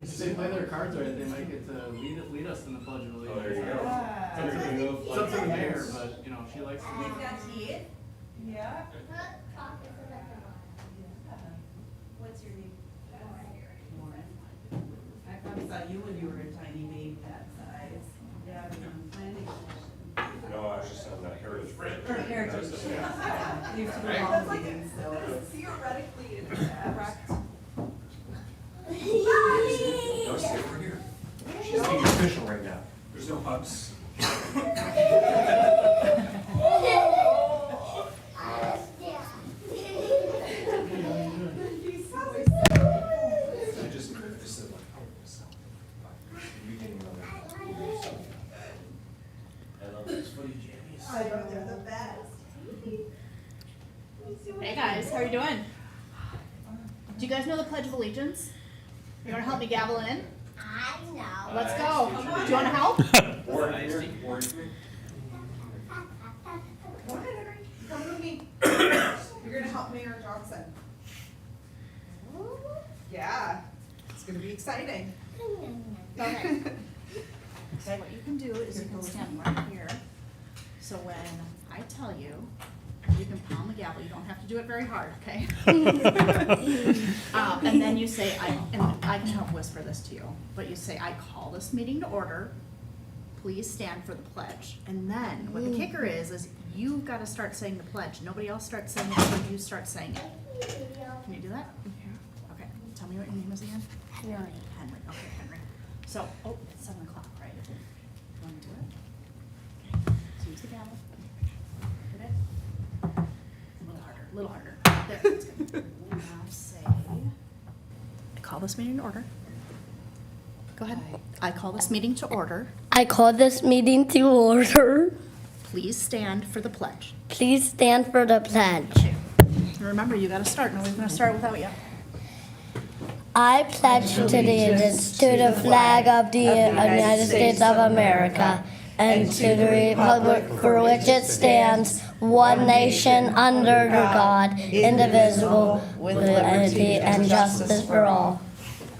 If they play their cards right, they might get to lead us in the Pledge of Allegiance. Oh, there you go. It's up to the mayor, but you know, she likes to lead. Tea? Yeah. What's your name? I probably saw you when you were a tiny baby that size. Yeah, but on planning commission. No, I was just on that heritage. Or heritage. Yeah. Used to go all the meetings, so. Theoretically correct. No, stay over here. She's being official right now. There's no hugs. I just said like, oh, this you getting another. I love these footy jammies. I know, they're the best. Hey guys, how are you doing? Do you guys know the Pledge of Allegiance? You want to help me gavel in? I know. Let's go. Do you want to help? Warren, Warren. Come on, Henry, come with me. You're gonna help Mayor Johnson. Yeah, it's gonna be exciting. Okay. Okay, what you can do is you can stand right here. So when I tell you, you can palm the gavel. You don't have to do it very hard, okay? And then you say, and I can help whisper this to you, but you say, I call this meeting to order. Please stand for the pledge. And then what the kicker is you've got to start saying the pledge. Nobody else starts saying it until you start saying it. Can you do that? Okay. Tell me what your name is again. Henry. Henry. Okay, Henry. So, it's 7 o'clock, right? You want to do it? Okay. So use the gavel. Hit it. A little harder. There, that's good. Now say, I call this meeting to order. Go ahead. I call this meeting to order. I call this meeting to order. Please stand for the pledge. Please stand for the pledge. And remember, you gotta start. Nobody's gonna start without you. I pledge allegiance to the flag of the United States of America and to the republic for which it stands, one nation under God, indivisible, with liberty and justice for all.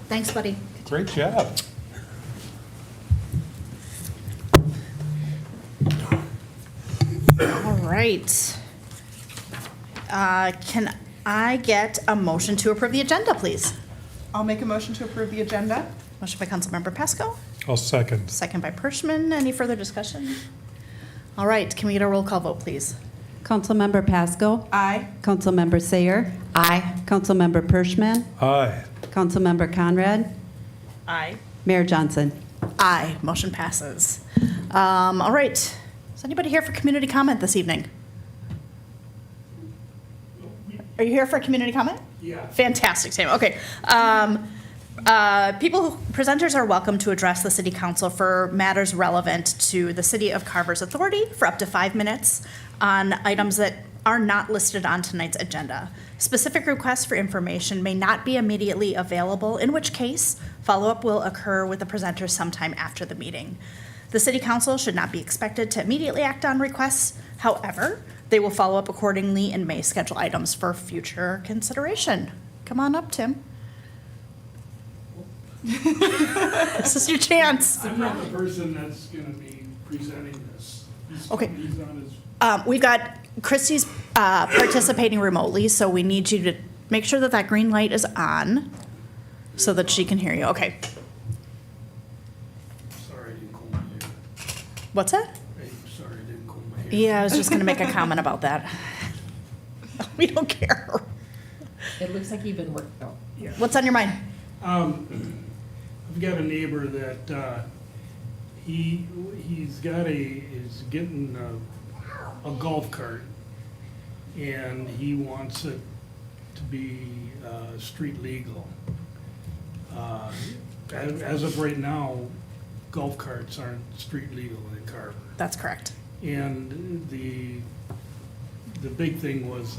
Thanks, buddy. Great job. All right. Can I get a motion to approve the agenda, please? I'll make a motion to approve the agenda. Motion by Councilmember Pasco, I'll second. second by Pershman. Any further discussion? All right, can we get a roll call vote, please? Councilmember Pasco. Aye. Councilmember Sayer. Aye. Councilmember Pershman. Aye. Councilmember Conrad. Aye. Mayor Johnson. Aye, motion passes. All right, is anybody here for community comment this evening? Are you here for community comment? Yeah. Fantastic, Sam. Okay. Presenters are welcome to address the city council for matters relevant to the City of Carver's authority for up to 5 minutes on items that are not listed on tonight's agenda. Specific requests for information may not be immediately available, in which case follow-up will occur with the presenters sometime after the meeting. The city council should not be expected to immediately act on requests. However, they will follow up accordingly and may schedule items for future consideration. Come on up, Tim. This is your chance. I'm not the person that's gonna be presenting this. Okay. He's on his, We've got Christy's participating remotely, so we need you to make sure that that green light is on so that she can hear you. Okay. sorry, I didn't comb my hair. What's that? Hey, sorry, I didn't comb my hair. Yeah, I was just going to make a comment about that. We don't care. It looks like you've been working. Oh, Yeah. What's on your mind? I've got a neighbor that, he's getting a golf cart, and he wants it to be, street legal. As of right now, golf carts aren't street legal in Carver. That's correct. And the big thing was,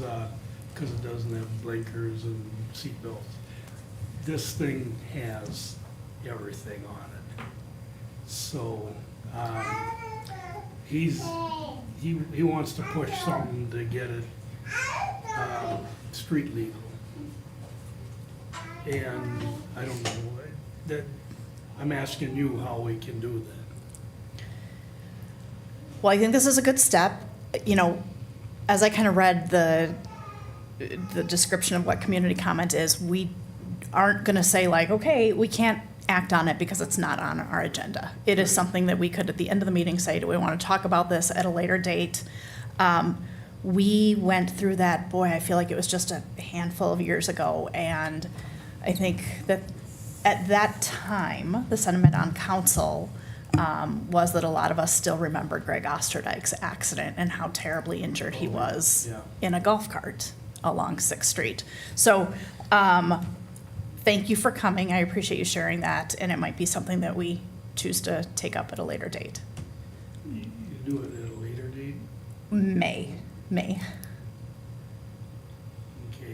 because it doesn't have blinkers and seatbelts, this thing has everything on it. So, he wants to push something to get it, street legal. And I don't know, that, I'm asking you how we can do that. Well, I think this is a good step. You know, as I kind of read the description of what community comment is, we aren't going to say like, okay, we can't act on it because it's not on our agenda. It is something that we could, at the end of the meeting, say, do we want to talk about this at a later date? We went through that, boy, I feel like it was just a handful of years ago. And I think that at that time, the sentiment on council was that a lot of us still remember Greg Osterdyke's accident and how terribly injured he was Yeah. in a golf cart along 6th Street. So thank you for coming. I appreciate you sharing that, and it might be something that we choose to take up at a later date. You do it at a later date? May. Okay,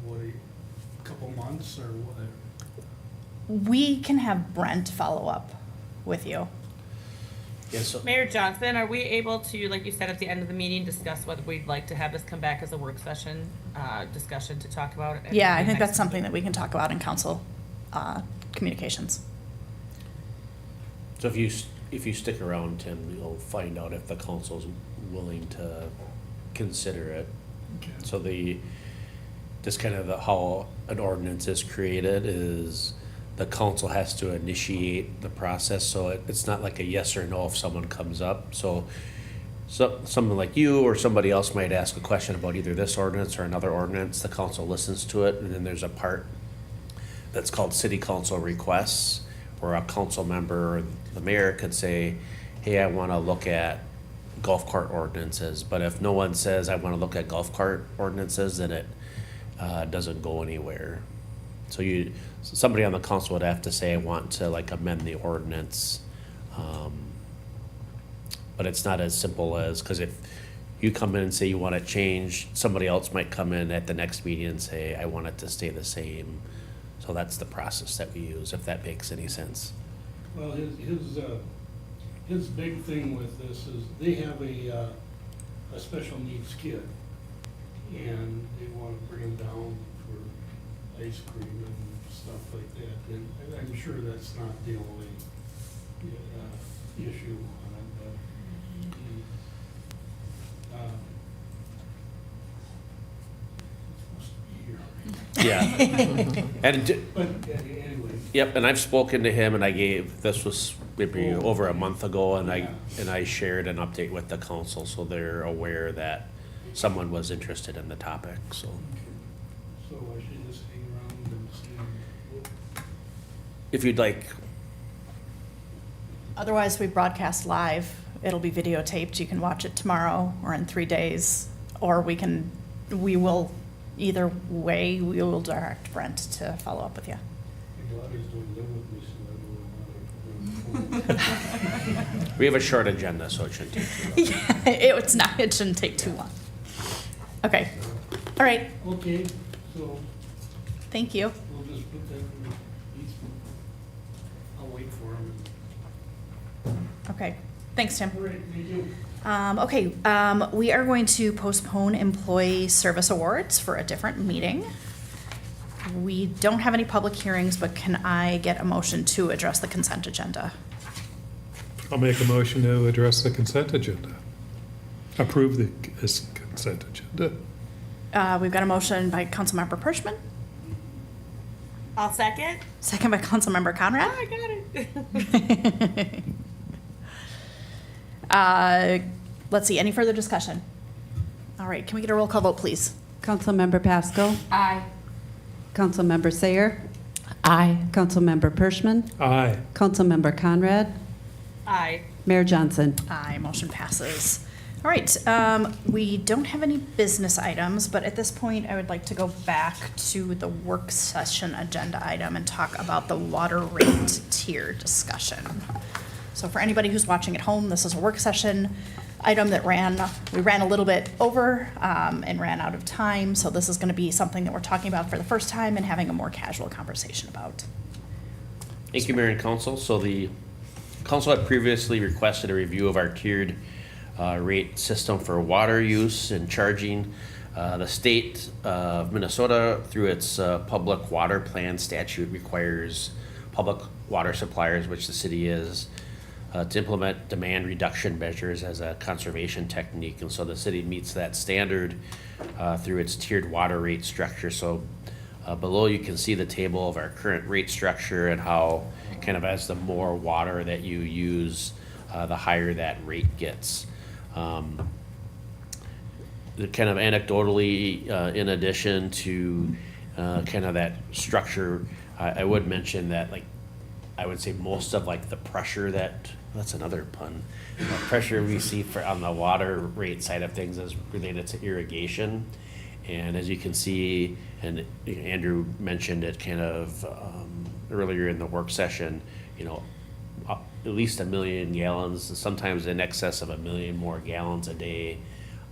what, a couple months or what? We can have Brent follow up with you. Yeah, so, Mayor Johnson, are we able to, like you said at the end of the meeting, discuss whether we'd like to have this come back as a work session, discussion to talk about it? Yeah, I think that's something that we can talk about in council communications. So if you stick around, Tim, you'll find out if the council's willing to consider it. Okay. So just kind of how an ordinance is created is the council has to initiate the process, so it's not like a yes or no if someone comes up. So someone like you or somebody else might ask a question about either this ordinance or another ordinance, the council listens to it, and then there's a part that's called city council requests, where a council member or the mayor could say, hey, I wanna look at golf cart ordinances, but if no one says I wanna look at golf cart ordinances, then it doesn't go anywhere. So somebody on the council would have to say, I want to like amend the ordinance. But it's not as simple as, because if you come in and say you want to change, somebody else might come in at the next meeting and say, I want it to stay the same. So that's the process that we use, if that makes any sense. Well, his big thing with this is they have a special needs kid, and they want to bring him down for ice cream and stuff like that. And I'm sure that's not the only issue on it, but he, Yeah. And but anyway. yep, and I've spoken to him, and this was maybe over a month ago, and I shared an update with the council, so they're aware that someone was interested in the topic, so. So I should just hang around and see. If you'd like, Otherwise, we broadcast live. It'll be videotaped. You can watch it tomorrow or in 3 days, or we will, either way, we will direct Brent to follow up with you. My daughters don't live with me, so I don't know. we have a short agenda, so it shouldn't take too long. Yeah, it shouldn't take too long. Okay, all right, Okay, so thank you. we'll just put that in each, I'll wait for him. Okay, thanks, Tim. All right, thank you. We are going to postpone employee service awards for a different meeting. We don't have any public hearings, but can I get a motion to address the consent agenda? I'll make a motion to address the consent agenda. Approve the consent agenda. We've got a motion by Councilmember Pershman, I'll second. second by Councilmember Conrad. Oh, I got it. Let's see, any further discussion? All right, can we get a roll call vote, please? Councilmember Pascal? Aye. Councilmember Sayer? Aye. Councilmember Pershman? Aye. Councilmember Conrad? Aye. Mayor Johnson? Aye, motion passes. All right, we don't have any business items, but at this point, I would like to go back to the work session agenda item and talk about the water rate tier discussion. So for anybody who's watching at home, this is a work session item that we ran a little bit over and ran out of time. So this is going to be something that we're talking about for the first time and having a more casual conversation about. Thank you, Mayor and Council. So the council had previously requested a review of our tiered rate system for water use and charging. The state of Minnesota, through its public water plan statute, requires public water suppliers, which the city is, to implement demand reduction measures as a conservation technique. And so the city meets that standard through its tiered water rate structure. So below you can see the table of our current rate structure and how kind of as the more water that you use, the higher that rate gets. The kind of anecdotally, in addition to kind of that structure, I would mention that, like, I would say most of like the pressure that's another pun, pressure we see on the water rate side of things is related to irrigation. And as you can see, and Andrew mentioned it kind of earlier in the work session, you know, at least 1 million gallons, sometimes in excess of 1 million more gallons a day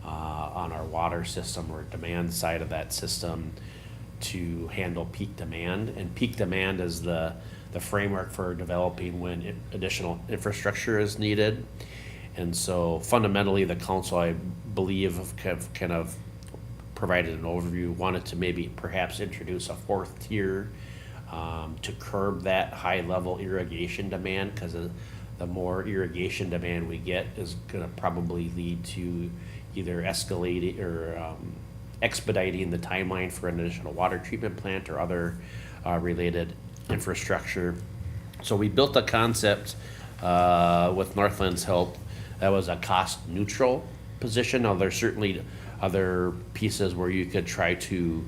on our water system or demand side of that system to handle peak demand. And peak demand is the framework for developing when additional infrastructure is needed. And so fundamentally, the council, I believe, have kind of provided an overview, wanted to maybe perhaps introduce a 4th tier to curb that high level irrigation demand, because the more irrigation demand we get is going to probably lead to either escalating or expediting the timeline for an additional water treatment plant or other related infrastructure. So we built a concept with Northland's help that was a cost neutral position. Now there's certainly other pieces where you could try to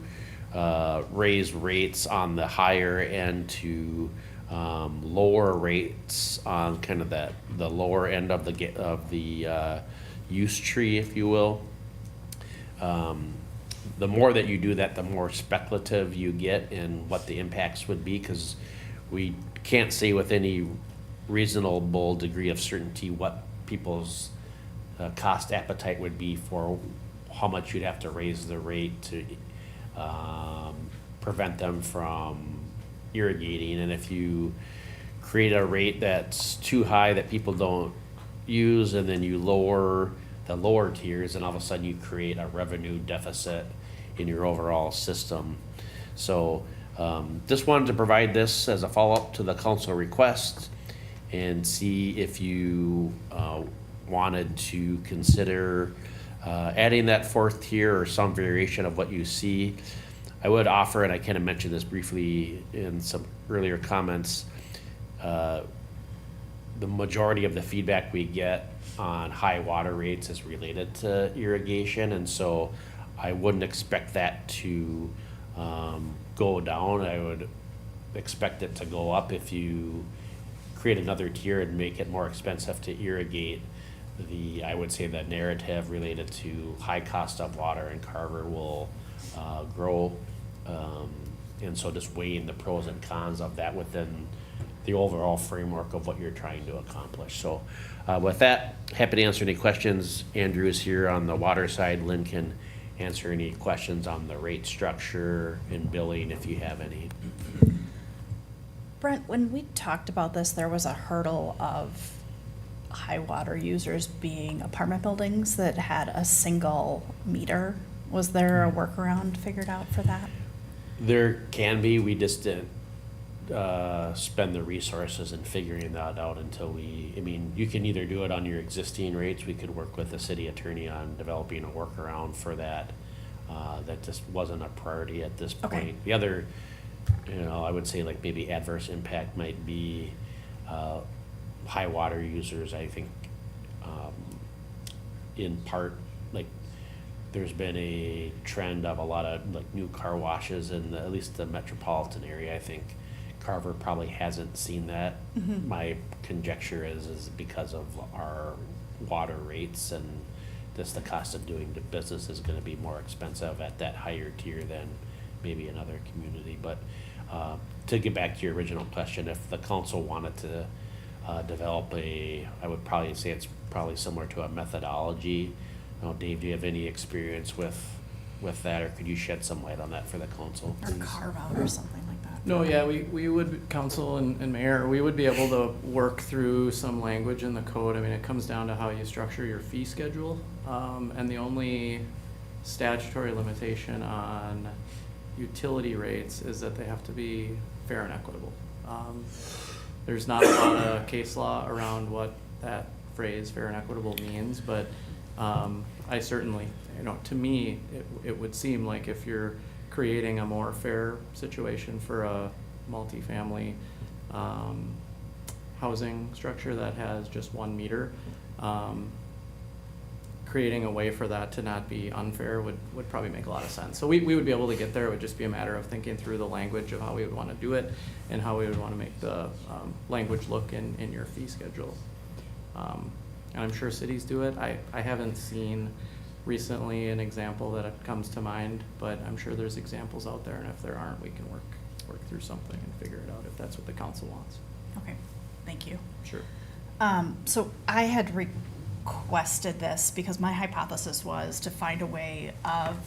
raise rates on the higher end to lower rates on kind of the lower end of the use tree, if you will. The more that you do that, the more speculative you get in what the impacts would be, because we can't say with any reasonable degree of certainty what people's cost appetite would be for how much you'd have to raise the rate to prevent them from irrigating. And if you create a rate that's too high that people don't use, and then you lower the lower tiers, and all of a sudden you create a revenue deficit in your overall system. So just wanted to provide this as a follow-up to the council request and see if you wanted to consider adding that 4th tier or some variation of what you see. I would offer, and I kind of mentioned this briefly in some earlier comments, the majority of the feedback we get on high water rates is related to irrigation, and so I wouldn't expect that to go down. I would expect it to go up if you create another tier and make it more expensive to irrigate. I would say the narrative related to high cost of water in Carver will grow, and so just weighing the pros and cons of that within the overall framework of what you're trying to accomplish. So with that, happy to answer any questions. Andrew is here on the water side. Lynn can answer any questions on the rate structure and billing if you have any. Brent, when we talked about this, there was a hurdle of high water users being apartment buildings that had a single meter. Was there a workaround figured out for that? There can be. We just didn't spend the resources in figuring that out until you can either do it on your existing rates. We could work with the city attorney on developing a workaround for that. That just wasn't a priority at this point. Okay. The other, I would say like maybe adverse impact might be high water users. I think in part, like, there's been a trend of a lot of like new car washes in at least the metropolitan area. I think Carver probably hasn't seen that. Mm-hmm. My conjecture is because of our water rates, and just the cost of doing the business is going to be more expensive at that higher tier than maybe another community. But to get back to your original question, if the council wanted to develop I would probably say it's probably similar to a methodology. Dave, do you have any experience with that, or could you shed some light on that for the council, please? Or carve out or something like that? No, yeah, we would, council and mayor, we would be able to work through some language in the code. I mean, it comes down to how you structure your fee schedule. And the only statutory limitation on utility rates is that they have to be fair and equitable. There's not a lot of case law around what that phrase, fair and equitable, means, but I certainly, to me, it would seem like if you're creating a more fair situation for a multifamily housing structure that has just 1 meter, creating a way for that to not be unfair would probably make a lot of sense. So we would be able to get there. It would just be a matter of thinking through the language of how we would want to do it and how we would want to make the language look in your fee schedule. And I'm sure cities do it. I haven't seen recently an example that comes to mind, but I'm sure there's examples out there, and if there aren't, we can work through something and figure it out if that's what the council wants. Okay, thank you. Sure. So I had requested this because my hypothesis was to find a way of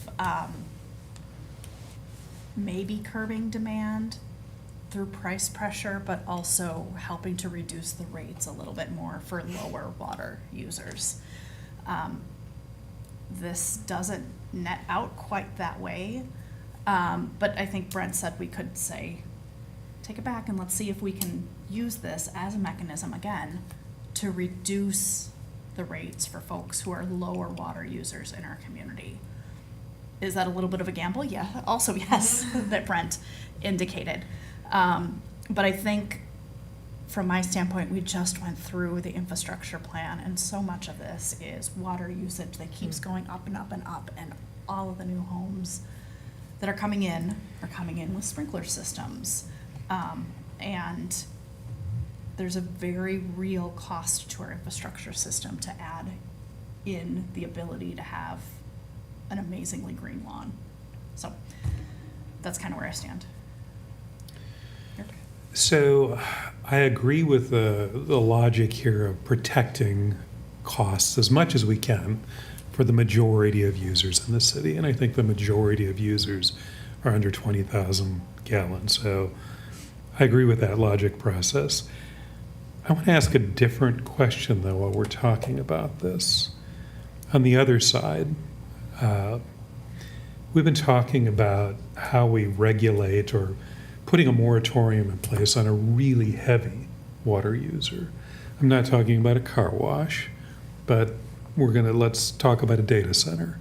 maybe curbing demand through price pressure, but also helping to reduce the rates a little bit more for lower water users. This doesn't net out quite that way, but I think Brent said we could say, take it back and let's see if we can use this as a mechanism again to reduce the rates for folks who are lower water users in our community. Is that a little bit of a gamble? Yeah, also yes, that Brent indicated. But I think from my standpoint, we just went through the infrastructure plan, and so much of this is water usage that keeps going up and up and up, and all of the new homes that are coming in with sprinkler systems. And there's a very real cost to our infrastructure system to add in the ability to have an amazingly green lawn. So that's kind of where I stand. So I agree with the logic here of protecting costs as much as we can for the majority of users in the city. And I think the majority of users are under 20,000 gallons. So I agree with that logic process. I want to ask a different question, though, while we're talking about this. On the other side, we've been talking about how we regulate or putting a moratorium in place on a really heavy water user. I'm not talking about a car wash, but let's talk about a data center.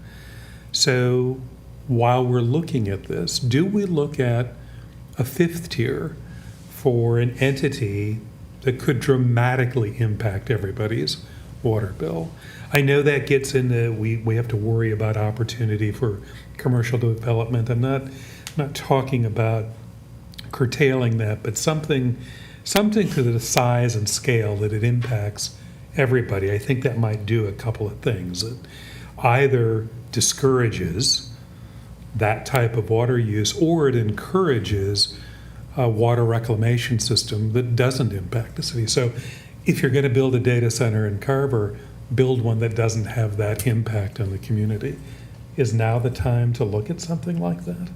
So while we're looking at this, do we look at a 5th tier for an entity that could dramatically impact everybody's water bill? I know that gets into, we have to worry about opportunity for commercial development. I'm not talking about curtailing that, but something to the size and scale that it impacts everybody. I think that might do a couple of things. It either discourages that type of water use, or it encourages a water reclamation system that doesn't impact the city. So if you're going to build a data center in Carver, build one that doesn't have that impact on the community. Is now the time to look at something like that?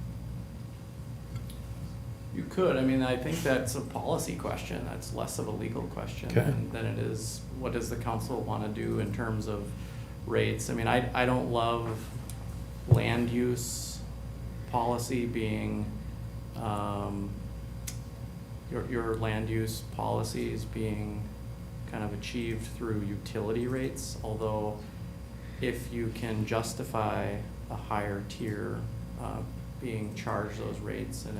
You could. I mean, I think that's a policy question. That's less of a legal question than it is what does the council want to do in terms of rates. I mean, I don't love land use policy being, your land use policies being kind of achieved through utility rates, although if you can justify a higher tier being charged those rates, and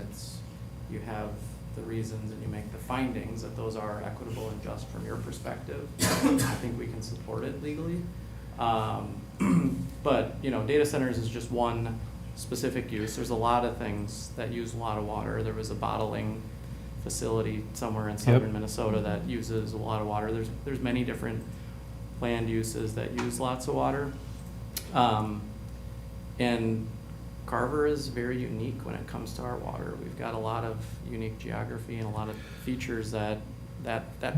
you have the reasons and you make the findings that those are equitable and just from your perspective, I think we can support it legally. But data centers is just one specific use. There's a lot of things that use a lot of water. There was a bottling facility somewhere in southern Minnesota that uses a lot of water. There's many different land uses that use lots of water. And Carver is very unique when it comes to our water. We've got a lot of unique geography and a lot of features that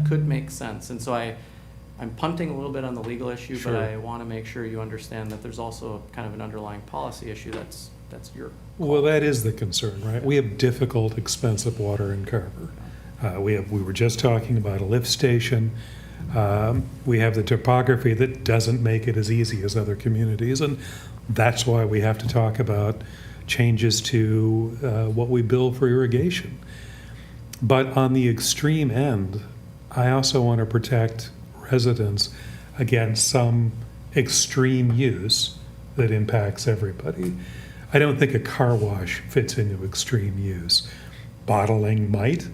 could make sense. And so I'm punting a little bit on the legal issue, Sure. but I want to make sure you understand that there's also kind of an underlying policy issue that's your call. Well, that is the concern, right? We have difficult, expensive water in Carver. We were just talking about a lift station. We have the topography that doesn't make it as easy as other communities. And That's why we have to talk about changes to what we bill for irrigation. But on the extreme end, I also want to protect residents against some extreme use that impacts everybody. I don't think a car wash fits into extreme use. Bottling might,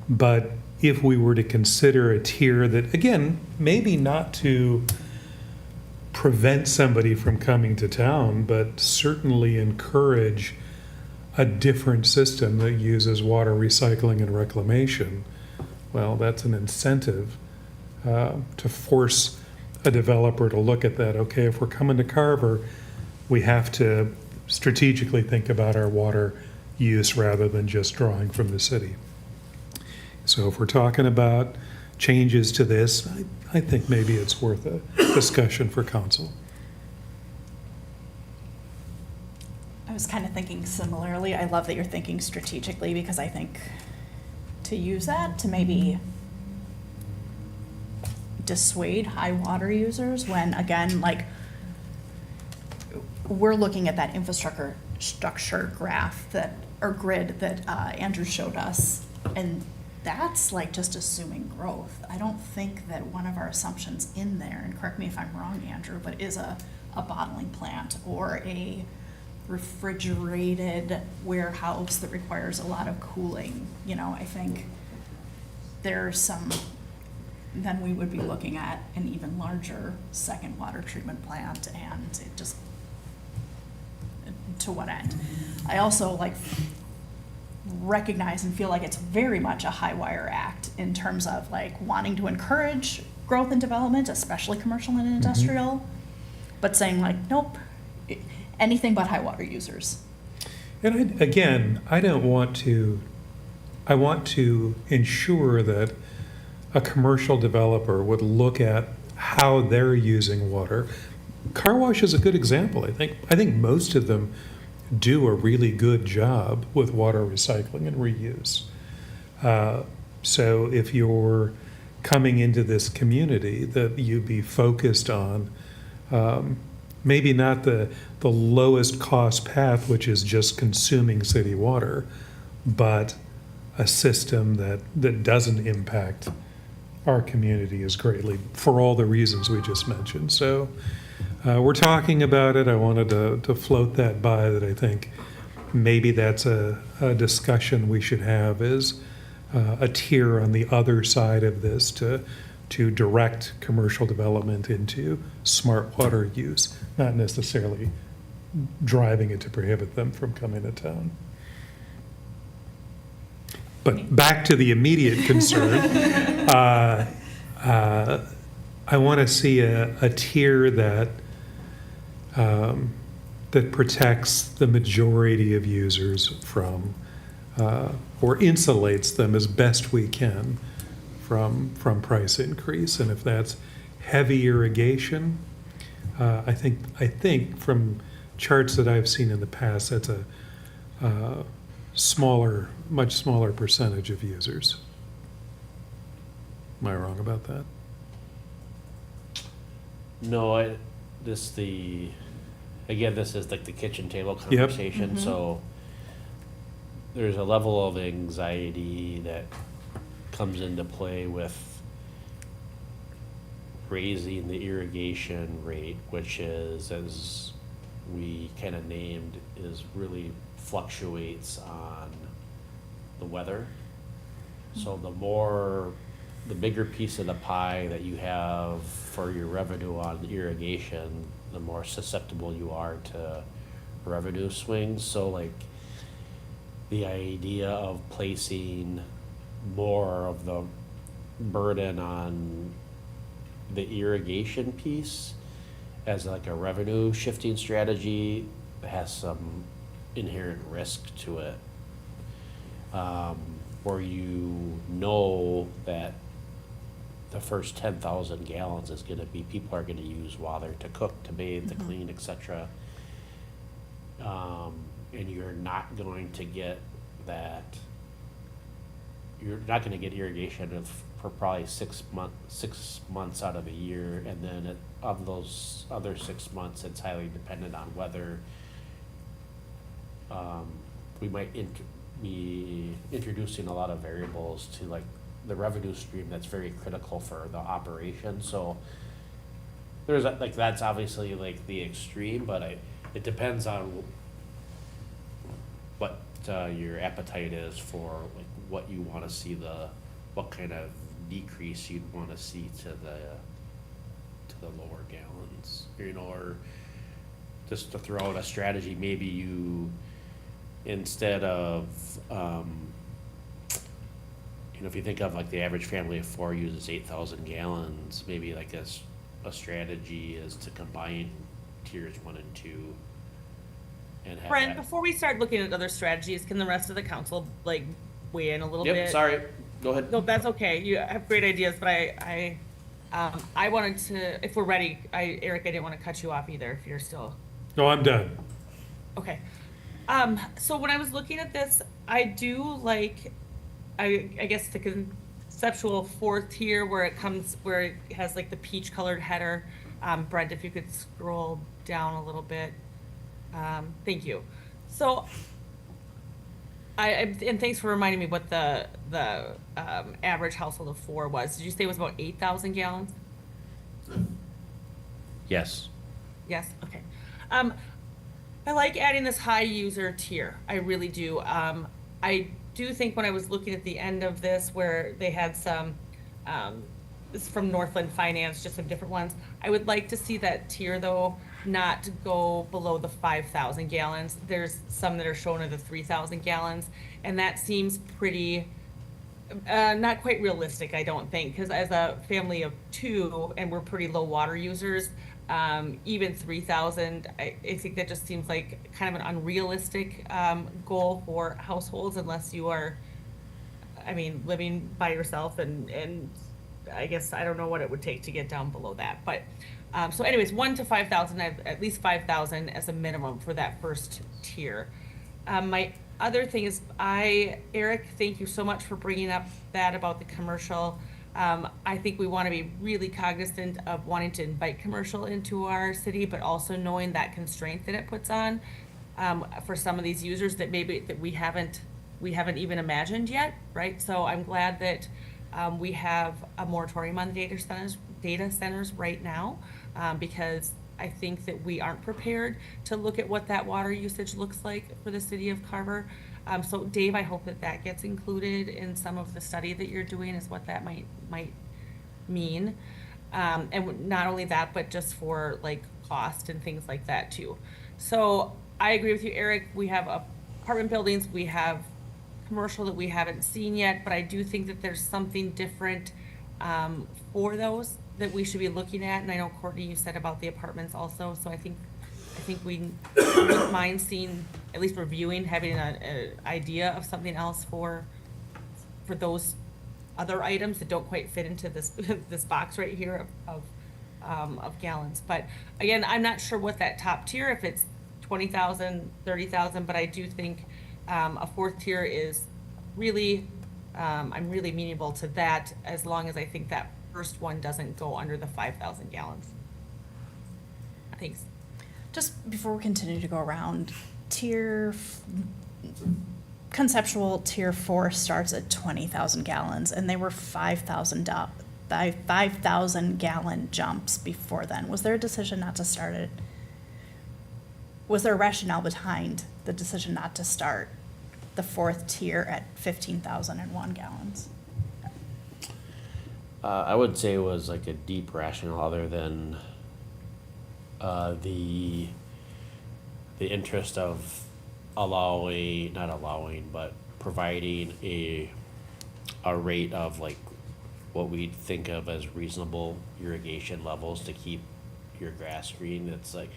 but if we were to consider a tier that, again, maybe not to prevent somebody from coming to town, but certainly encourage a different system that uses water recycling and reclamation, well, that's an incentive to force a developer to look at that. Okay, if we're coming to Carver, we have to strategically think about our water use rather than just drawing from the city. So if we're talking about changes to this, I think maybe it's worth a discussion for council. I was kind of thinking similarly. I love that you're thinking strategically, because I think to use that to maybe dissuade high water users when, again, like, we're looking at that infrastructure structure graph that, or grid that Andrew showed us, and that's like just assuming growth. I don't think that one of our assumptions in there, and correct me if I'm wrong, Andrew, but is a bottling plant or a refrigerated warehouse that requires a lot of cooling. You know, I think there's some, then we would be looking at an even larger second water treatment plant, and it just, to what end? I also like recognize and feel like it's very much a high wire act in terms of like wanting to encourage growth and development, especially commercial and industrial, but saying like, nope, anything but high water users. And I want to ensure that a commercial developer would look at how they're using water. Car wash is a good example. I think most of them do a really good job with water recycling and reuse. So if you're coming into this community, that you be focused on maybe not the lowest cost path, which is just consuming city water, but a system that doesn't impact our community as greatly for all the reasons we just mentioned. So we're talking about it. I wanted to float that by, that I think maybe that's a discussion we should have, is a tier on the other side of this to direct commercial development into smart water use, not necessarily driving it to prohibit them from coming to town. But back to the immediate concern, I want to see a tier that protects the majority of users from, or insulates them as best we can from price increase. And if that's heavy irrigation, I think from charts that I've seen in the past, that's a much smaller percentage of users. Am I wrong about that? No, this is like the kitchen table conversation. So there's a level of anxiety that comes into play with raising the irrigation rate, which is, as we kind of named, is really fluctuates on the weather. So the bigger piece of the pie that you have for your revenue on irrigation, the more susceptible you are to revenue swings. So like the idea of placing more of the burden on the irrigation piece as like a revenue shifting strategy has some inherent risk to it, where you know that the first 10,000 gallons is going to be, people are going to use water to cook, to bathe, to clean, etc. And you're not going to get that. You're not going to get irrigation for probably 6 months out of a year, and then of those other 6 months, it's highly dependent on whether we might be introducing a lot of variables to like the revenue stream that's very critical for the operation. So there's like, that's obviously like the extreme, but it depends on what your appetite is for like what you want to see, what kind of decrease you'd want to see to the lower gallons, you know, or just to throw out a strategy, maybe you, instead of you know, if you think of like the average family of 4 uses 8,000 gallons, maybe like a strategy is to combine tiers 1 and 2 and have Brent, that. before we start looking at other strategies, can the rest of the council like weigh in a little bit? Yep, sorry, go ahead. No, that's okay. You have great ideas, but I wanted to, if we're ready, Eric, I didn't want to cut you off either if you're still. No, I'm done. Okay. So when I was looking at this, I do like, I guess the conceptual 4th tier where it has like the peach colored header. Brent, if you could scroll down a little bit. Thank you. So and thanks for reminding me what the average household of 4 was. Did you say it was about 8,000 gallons? Yes. Yes, okay. I like adding this high user tier. I really do. I do think when I was looking at the end of this where they had some, this is from Northland Finance, just some different ones. I would like to see that tier though not go below the 5,000 gallons. There's some that are shown at the 3,000 gallons, and that seems pretty, not quite realistic, I don't think, because as a family of 2, and we're pretty low water users, even 3,000, I think that just seems like kind of an unrealistic goal for households unless you are, I mean, living by yourself, and I guess I don't know what it would take to get down below that. But so anyways, 1 to 5,000, at least 5,000 as a minimum for that first tier. My other thing is, Eric, thank you so much for bringing up that about the commercial. I think we want to be really cognizant of wanting to invite commercial into our city, but also knowing that constraint that it puts on for some of these users that maybe that we haven't even imagined yet, right? So I'm glad that we have a moratorium on the data centers right now, because I think that we aren't prepared to look at what that water usage looks like for the city of Carver. So Dave, I hope that gets included in some of the study that you're doing, is what that might mean. And not only that, but just for like cost and things like that too. So I agree with you, Eric. We have apartment buildings, we have commercial that we haven't seen yet, but I do think that there's something different for those that we should be looking at. And I know, Courtney, you said about the apartments also, so I think we wouldn't mind seeing, at least reviewing, having an idea of something else for those other items that don't quite fit into this this box right here of gallons. But again, I'm not sure what that top tier, if it's 20,000, 30,000, but I do think a 4th tier is really, I'm really amenable to that, as long as I think that first one doesn't go under the 5,000 gallons. Thanks. Just before we continue to go around, conceptual tier 4 starts at 20,000 gallons, and they were 5,000 gallon jumps before then. Was there a decision not to start it? Was there a rationale behind the decision not to start the 4th tier at 15,001 gallons? I would say it was like a deep rationale, other than the interest of providing a rate of like what we think of as reasonable irrigation levels to keep your grass green. It's like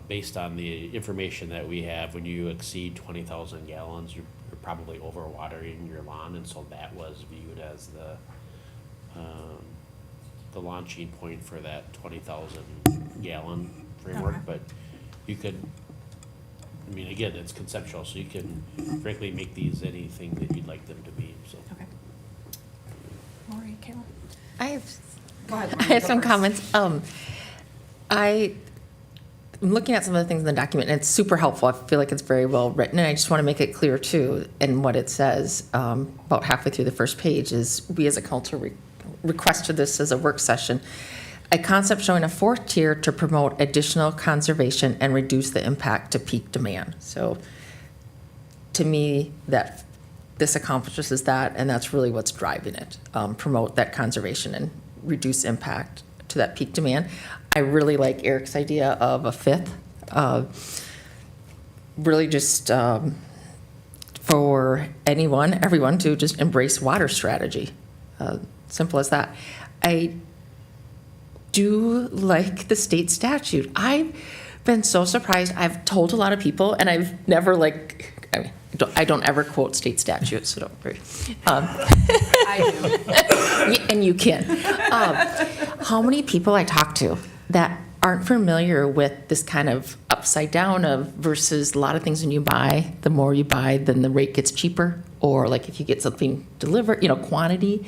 based on the information that we have, when you exceed 20,000 gallons, you're probably overwatering your lawn, and so that was viewed as the launching point for that 20,000 gallon framework. Okay. But you could, I mean, again, it's conceptual, so you can frankly make these anything that you'd like them to be, so. Okay. Kayla. I have, Go ahead, I Lauren, have go some first. comments. I'm looking at some of the things in the document, and it's super helpful. I feel like it's very well written, and I just want to make it clear too, in what it says, about halfway through the first page, is we as a council requested this as a work session. A concept showing a fourth tier to promote additional conservation and reduce the impact to peak demand. So to me, that this accomplishes that, and that's really what's driving it. Promote that conservation and reduce impact to that peak demand. I really like Eric's idea of a fifth. Really just for everyone to just embrace water strategy. Simple as that. I do like the state statute. I've been so surprised. I've told a lot of people, and I've never I don't ever quote state statutes, so don't worry. I do. And you can. How many people I talk to that aren't familiar with this kind of upside down of versus a lot of things when you buy, the more you buy, then the rate gets cheaper, or like if you get something delivered, quantity.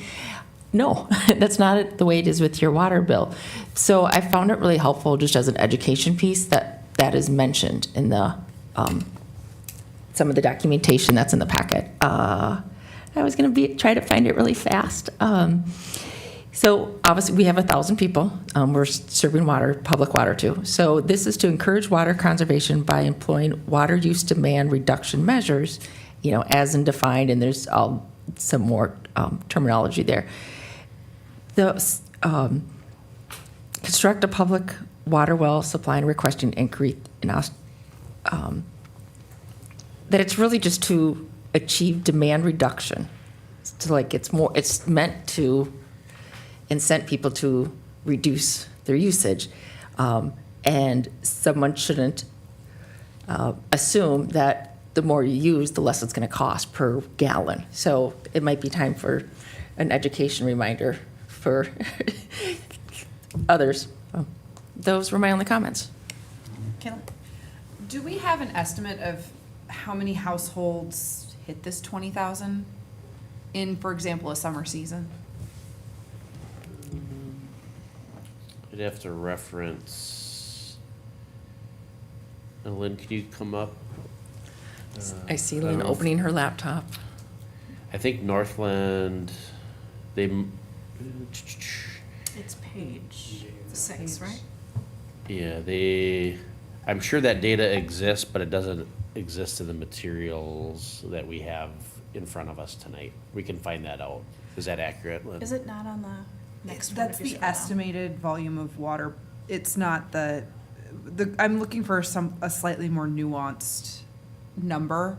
No, that's not the way it is with your water bill. So I found it really helpful just as an education piece that is mentioned in the some of the documentation that's in the packet. I was going to try to find it really fast. So obviously we have 1,000 people. We're serving public water too. So this is to encourage water conservation by employing water use demand reduction measures, as in defined, and there's some more terminology there. Construct a public water well supply and requesting increase in that it's really just to achieve demand reduction. It's meant to incent people to reduce their usage, and someone shouldn't assume that the more you use, the less it's going to cost per gallon. So it might be time for an education reminder for others. Those were my only comments. Kayla. Do we have an estimate of how many households hit this 20,000 in, for example, a summer season? I'd have to reference. Lynn, can you come up? I see I don't Lynn know if- opening her laptop. I think Northland, It's page 6, right? yeah, I'm sure that data exists, but it doesn't exist in the materials that we have in front of us tonight. We can find that out. Is that accurate, Lynn? Is it not on the next one? That's if you the scroll down? estimated volume of water. It's not I'm looking for a slightly more nuanced number.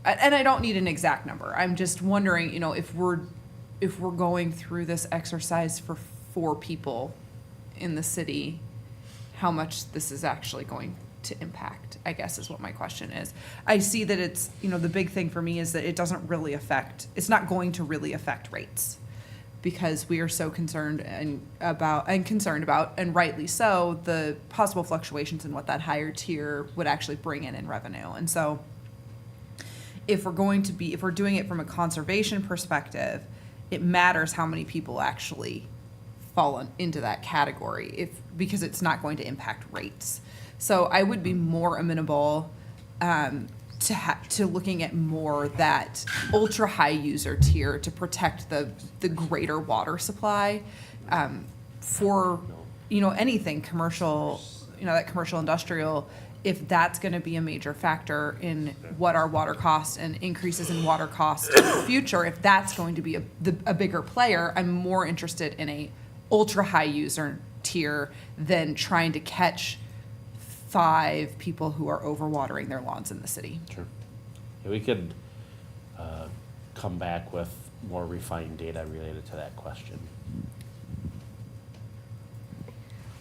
And I don't need an exact number. I'm just wondering, if we're going through this exercise for 4 people in the city, how much this is actually going to impact, I guess, is what my question is. I see that it's, the big thing for me is that it's not going to really affect rates, because we are so concerned about, and rightly so, the possible fluctuations in what that higher tier would actually bring in revenue. And so if we're doing it from a conservation perspective, it matters how many people actually fall into that category, because it's not going to impact rates. So I would be more amenable to looking at more that ultra high user tier to protect the greater water supply for anything commercial, that commercial industrial. If that's going to be a major factor in what our water costs and increases in water costs in the future, if that's going to be a bigger player, I'm more interested in a ultra high user tier than trying to catch 5 people who are overwatering their lawns in the city. Sure. Yeah, we could come back with more refined data related to that question.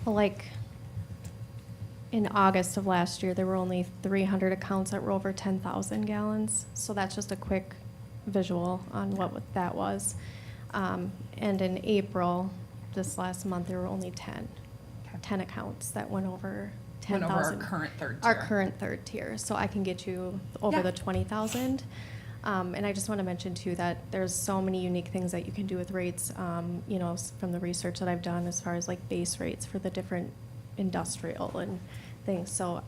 Well, like in August of last year, there were only 300 accounts that were over 10,000 gallons. So that's just a quick visual on what that was. And in April, this last month, there were only 10 accounts that went over 10,000. Went over our current third tier. Our current third tier. So I can get you over Yeah. the 20,000. And I just want to mention too that there's so many unique things that you can do with rates, you know, from the research that I've done as far as like base rates for the different industrial and things. So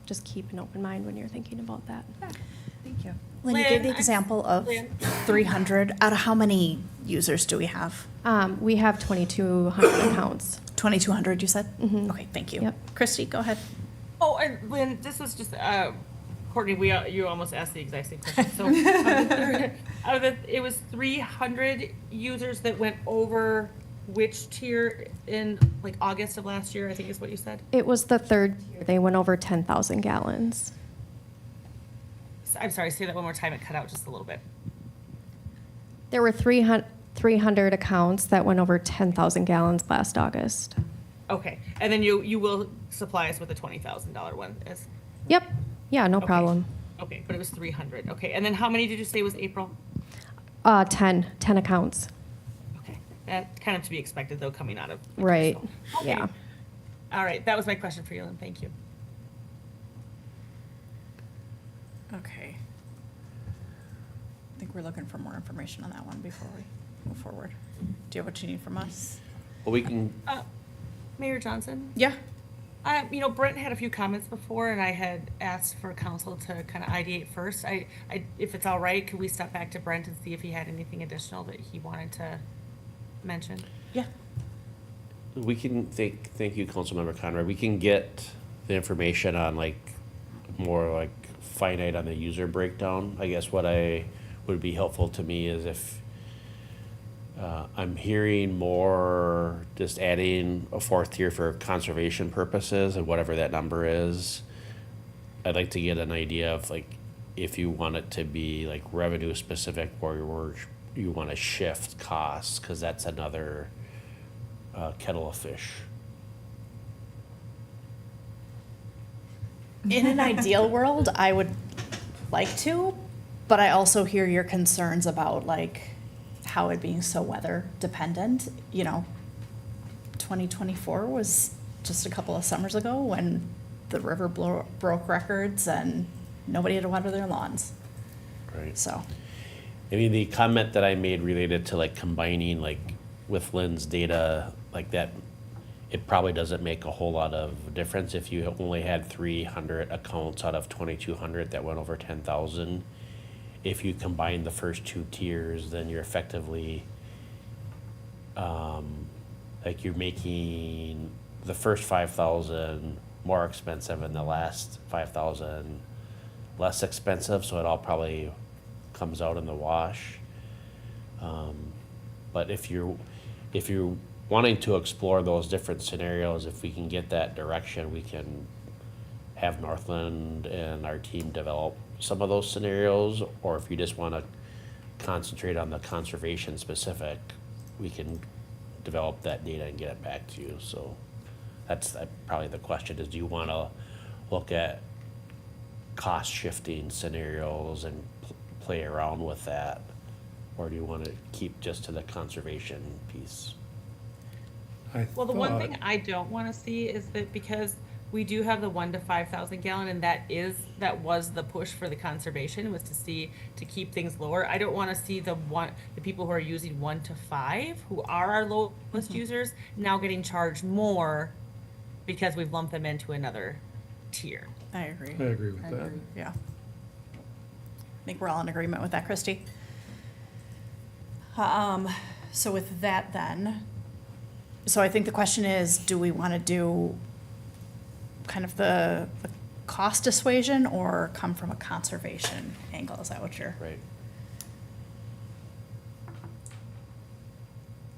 just keep an open mind when you're thinking about that. Thank you. Lynn, you gave the Lynn, example of Lynn. 300. Out of how many users do we have? We have 2,200 accounts. 2,200, you said? Mhm. Okay, thank you. Yep. Christy, go ahead. Oh, and Lynn, this was just, Courtney, you almost asked the exact same question. So, it was 300 users that went over which tier in like August of last year, I think is what you said? It was the third tier. They went over 10,000 gallons. I'm sorry, say that one more time, it cut out just a little bit. There were 300 accounts that went over 10,000 gallons last August. Okay, and then you will supply us with a $20,000 one as, Yep. Yeah, no Okay. problem. okay, but it was 300, okay. And then how many did you say was April? 10 accounts. Okay, that kind of to be expected though, coming out of. Right. so, okay. Yeah. All right, that was my question for you, Lynn, thank you. Okay. I think we're looking for more information on that one before we move forward. Do you have what you need from us? Well, we can, Mayor Johnson? Yeah. You know, Brent had a few comments before, and I had asked for council to kind of ideate first. If it's all right, could we step back to Brent and see if he had anything additional that he wanted to mention? Yeah. we can, thank you, Councilmember Conrad, we can get the information on like, more like finite on the user breakdown. I guess what would be helpful to me is if, I'm hearing more just adding a fourth tier for conservation purposes and whatever that number is. I'd like to get an idea of like, if you want it to be like revenue specific or you want to shift costs, cause that's another, kettle of fish. In an ideal world, I would like to, but I also hear your concerns about like how it being so weather dependent. You know, 2024 was just a couple of summers ago when the river broke records and nobody had to water their lawns. Right. So, I mean, the comment that I made related to like combining like with Lynn's data, like that, it probably doesn't make a whole lot of difference if you only had 300 accounts out of 2,200 that went over 10,000. If you combine the first two tiers, then you're effectively, like you're making the first 5,000 more expensive and the last 5,000 less expensive, so it all probably comes out in the wash. But if you're wanting to explore those different scenarios, if we can get that direction, we can have Northland and our team develop some of those scenarios, or if you just want to concentrate on the conservation specific, we can develop that data and get it back to you. So that's probably the question is, do you want to look at cost shifting scenarios and play around with that? Or do you want to keep just to the conservation piece? Well, the one thing I don't want to see is that because we do have the 1 to 5,000 gallon, and that was the push for the conservation, was to keep things lower. I don't want to see the people who are using 1 to 5, who are our lowest users, now getting charged more because we've lumped them into another tier. I agree. I agree with that. Yeah. I think we're all in agreement with that, Christy. So with that then, so I think the question is, do we want to do kind of the cost dissuasion or come from a conservation angle? Is that what you're? Right.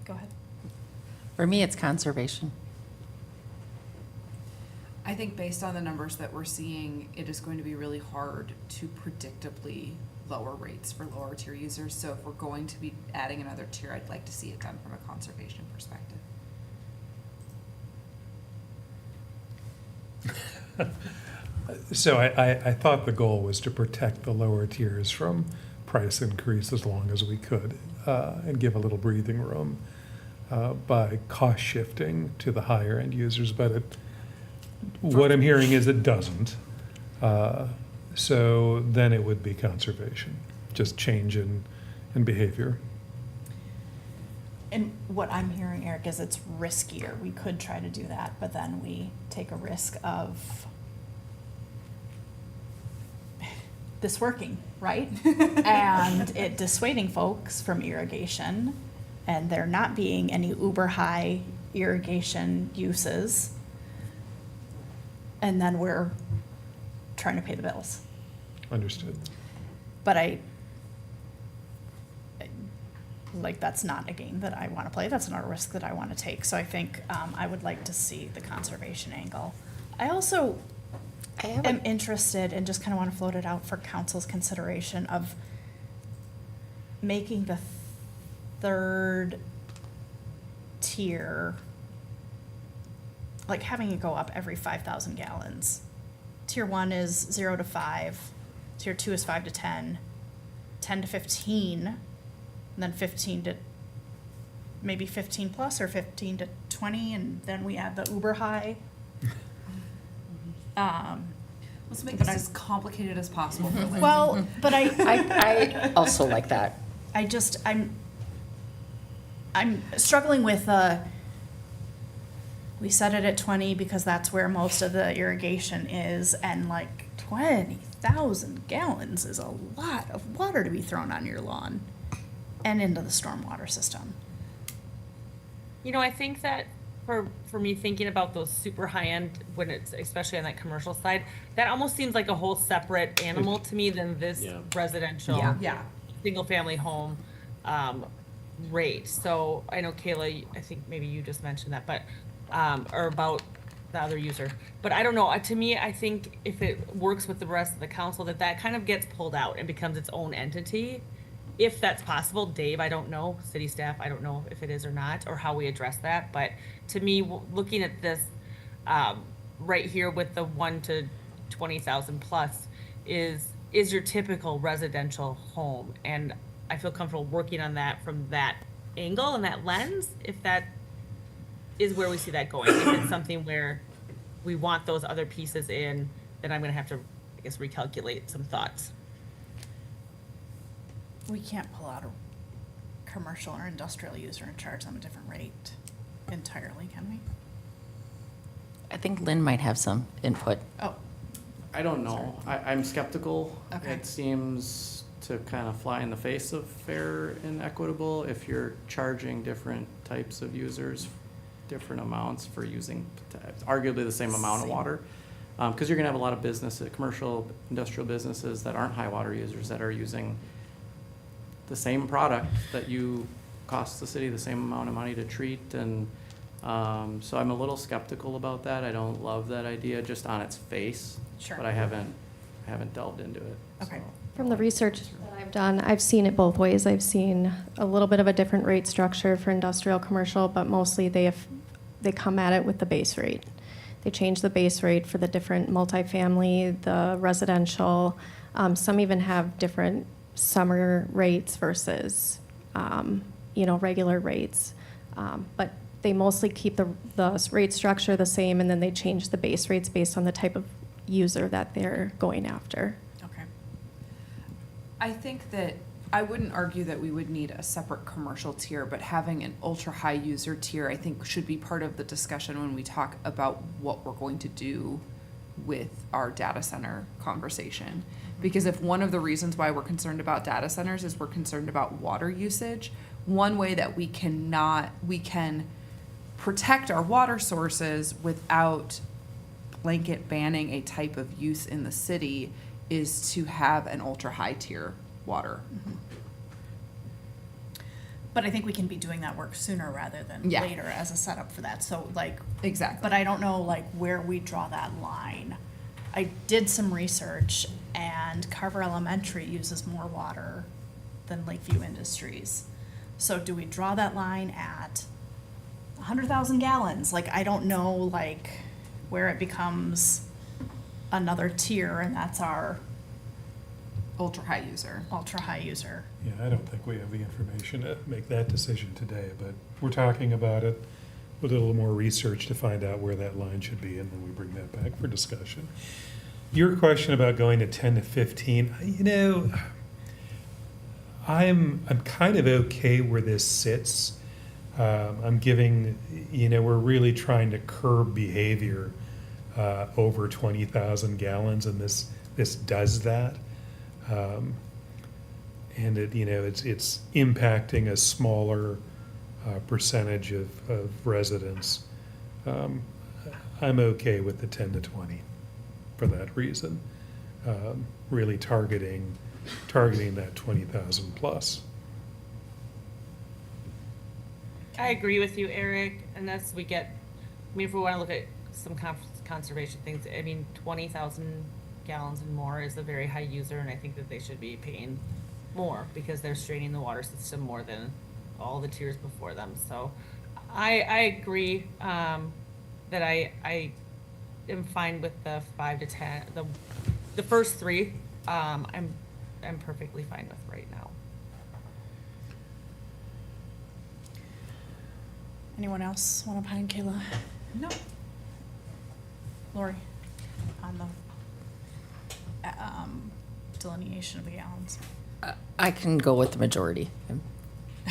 Go ahead. For me, it's conservation. I think based on the numbers that we're seeing, it is going to be really hard to predictably lower rates for lower tier users. So if we're going to be adding another tier, I'd like to see it done from a conservation perspective. So I thought the goal was to protect the lower tiers from price increase as long as we could, and give a little breathing room by cost shifting to the higher end users, but what I'm hearing is it doesn't. So then it would be conservation, just change in behavior. And what I'm hearing, Eric, is it's riskier. We could try to do that, but then we take a risk of this working, right? And it dissuading folks from irrigation, and there not being any uber high irrigation uses. And then we're trying to pay the bills. Understood. But like, that's not a game that I want to play. That's not a risk that I want to take. So I think I would like to see the conservation angle. I also am interested and just kind of want to float it out for council's consideration of making the third tier, like having it go up every 5,000 gallons. Tier 1 is 0 to 5. Tier 2 is 5 to 10. 10 to 15. And then 15 to maybe 15 plus, or 15 to 20, and then we add the uber high. Let's make this as complicated as possible for Lynn. Well, but I also like that. I'm struggling with, we set it at 20 because that's where most of the irrigation is, and like 20,000 gallons is a lot of water to be thrown on your lawn and into the stormwater system. You know, I think that for me, thinking about those super high end, when it's especially on that commercial side, that almost seems like a whole separate animal to me than this residential, Yeah. single family home rate. So I know Kayla, I think maybe you just mentioned that, but or about the other user. But I don't know. To me, I think if it works with the rest of the council, that kind of gets pulled out and becomes its own entity. If that's possible, Dave, I don't know, city staff, I don't know if it is or not, or how we address that. But to me, looking at this right here with the 1 to 20,000 plus is your typical residential home. And I feel comfortable working on that from that angle and that lens, if that is where we see that going. If it's something where we want those other pieces in, then I'm gonna have to, I guess, recalculate some thoughts. We can't pull out a commercial or industrial user and charge them a different rate entirely, can we? I think Lynn might have some input. Oh, I don't know. I'm skeptical. Okay. It seems to kind of fly in the face of fair and equitable if you're charging different types of users different amounts for using arguably the same amount of water. Because you're gonna have a lot of businesses, commercial, industrial businesses that aren't high water users that are using the same product that you cost the city the same amount of money to treat, and so I'm a little skeptical about that. I don't love that idea just on its face. Sure. But I haven't delved into it. Okay. so. From the research that I've done, I've seen it both ways. I've seen a little bit of a different rate structure for industrial, commercial, but mostly they come at it with the base rate. They change the base rate for the different multifamily, the residential. Some even have different summer rates versus, regular rates. But they mostly keep the rate structure the same, and then they change the base rates based on the type of user that they're going after. okay. I think that I wouldn't argue that we would need a separate commercial tier, but having an ultra-high user tier, I think, should be part of the discussion when we talk about what we're going to do with our data center conversation. Because if one of the reasons why we're concerned about data centers is we're concerned about water usage, one way that we can protect our water sources without blanket banning a type of use in the city is to have an ultra-high tier water. Mm-hmm. But I think we can be doing that work sooner rather than Yeah. later as a setup for that. So like, Exactly. but I don't know like where we draw that line. I did some research, and Carver Elementary uses more water than Lakeview Industries. So do we draw that line at 100,000 gallons? Like, I don't know like where it becomes another tier, and that's our Ultra-high user. ultra-high user. Yeah, I don't think we have the information to make that decision today, but we're talking about it with a little more research to find out where that line should be, and then we bring that back for discussion. Your question about going to 10 to 15, I'm kind of okay where this sits. I'm giving, we're really trying to curb behavior over 20,000 gallons, and this does that. And it's impacting a smaller percentage of residents. I'm okay with the 10 to 20 for that reason. Really targeting that 20,000 plus. I agree with you, Eric, unless we get, if we want to look at some conservation things, 20,000 gallons and more is a very high user, and I think that they should be paying more because they're straining the water system more than all the tiers before them. So I agree that I am fine with the 5 to 10, the first three, I'm perfectly fine with right now. Anyone else want to opine, Kayla? No. Lori? On the delineation of the gallons. I can go with the majority.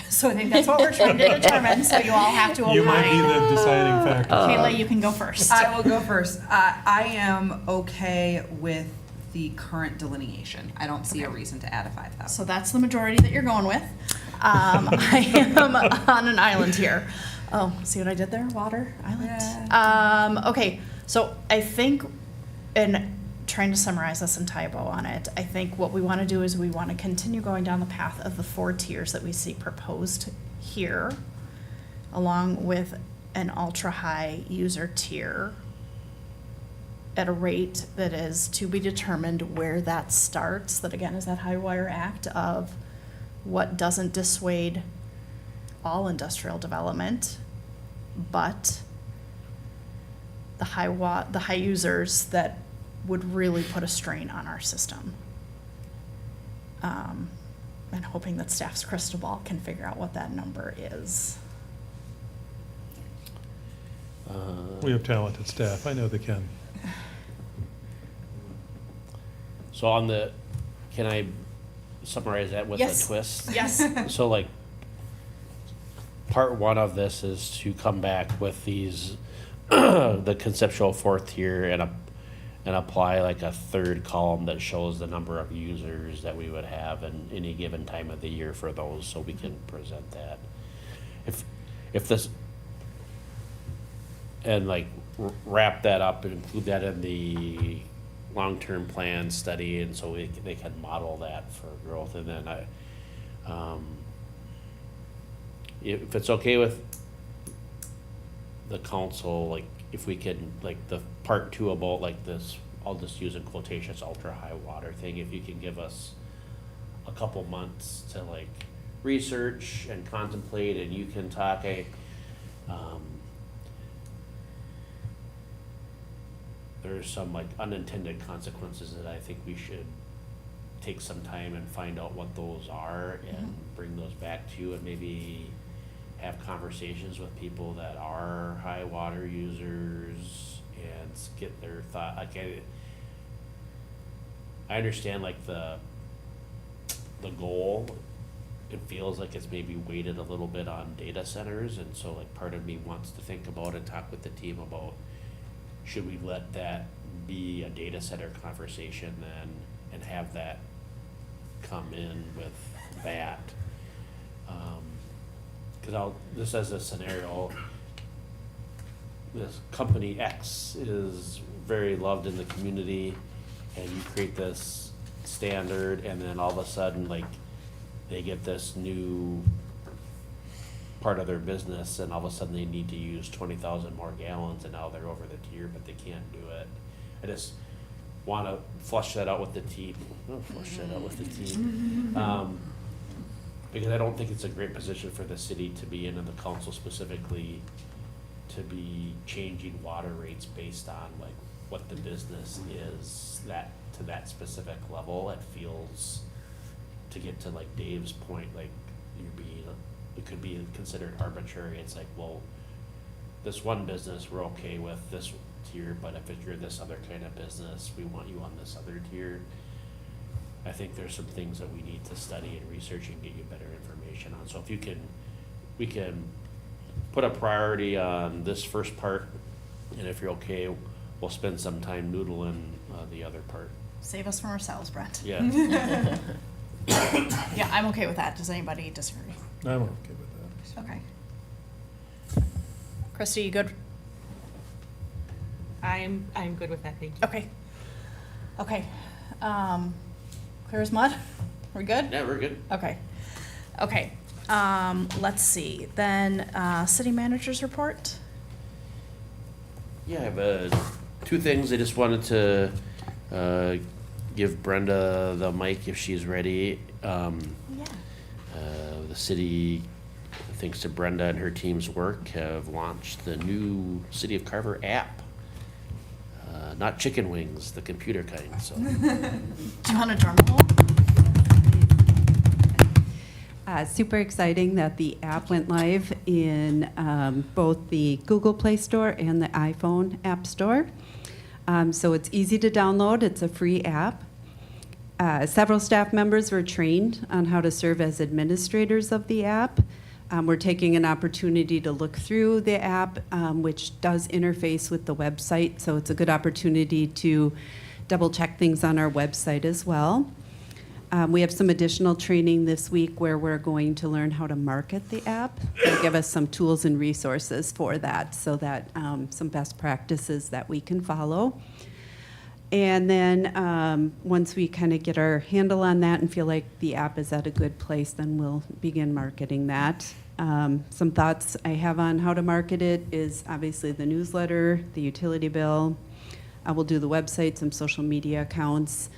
So I think that's what we're trying to determine, so you all have to opine. You might be the deciding factor. Kayla, you can go first. I will go first. I am okay with the current delineation. I don't see a reason to add a 5,000. So that's the majority that you're going with. I am on an island here. Oh, see what I did there? Water, island. Okay, so I think, in trying to summarize this and tie a bow on it, I think what we want to do is we want to continue going down the path of the 4 tiers that we see proposed here, along with an ultra-high user tier at a rate that is to be determined where that starts. That again is that high wire act of what doesn't dissuade all industrial development, but the high users that would really put a strain on our system. And hoping that staff's crystal ball can figure out what that number is. We have talented staff. I know they can. So can I summarize that with a twist? Yes. So like, part one of this is to come back with these, the conceptual 4th tier and apply like a 3rd column that shows the number of users that we would have in any given time of the year for those, so we can present that. If this, and like wrap that up and include that in the long-term plan study, and so they can model that for growth. And then if it's okay with the council, like if we can, like the part 2 about like this, I'll just use in quotations, ultra high water thing, if you can give us a couple months to like research and contemplate, and you can talk, there's some like unintended consequences that I think we should take some time and find out what those are and bring those back to you, and maybe have conversations with people that are high water users and get their thought. Like I understand like the goal. It feels like it's maybe weighted a little bit on data centers, and so like part of me wants to think about and talk with the team about, should we let that be a data center conversation then, and have that come in with that? Because this as a scenario, this company X is very loved in the community, and you create this standard, and then all of a sudden, like, they get this new part of their business, and all of a sudden they need to use 20,000 more gallons, and now they're over the tier, but they can't do it. I just want to flush that out with the team. Because I don't think it's a great position for the city to be in, and the council specifically, to be changing water rates based on like what the business is, that to that specific level. It feels, to get to like Dave's point, like it could be considered arbitrary. It's like, well, this one business, we're okay with this tier, but if you're this other kind of business, we want you on this other tier. I think there's some things that we need to study and research and get you better information on. So if you can, we can put a priority on this first part, and if you're okay, we'll spend some time noodling the other part. Save us from ourselves, Brent. Yeah. Yeah, I'm okay with that. Does anybody disagree? I'm okay with that. Okay. Christy, you good? I'm good with that, thank you. Okay. Okay. Clear as mud? We're good? Yeah, we're good. Okay. Okay. Let's see. Then, city manager's report? Yeah, I have two things. I just wanted to give Brenda the mic if she's ready. Yeah. The city, thanks to Brenda and her team's work, have launched the new City of Carver app. Not chicken wings, the computer kind, so. Do you want a drum roll? Super exciting that the app went live in both the Google Play Store and the iPhone App Store. So it's easy to download. It's a free app. Several staff members were trained on how to serve as administrators of the app. We're taking an opportunity to look through the app, which does interface with the website. So it's a good opportunity to double check things on our website as well. We have some additional training this week where we're going to learn how to market the app. They'll give us some tools and resources for that, so that some best practices that we can follow. And then once we kind of get our handle on that and feel like the app is at a good place, then we'll begin marketing that. Some thoughts I have on how to market it is obviously the newsletter, the utility bill. We'll do the website, some social media accounts.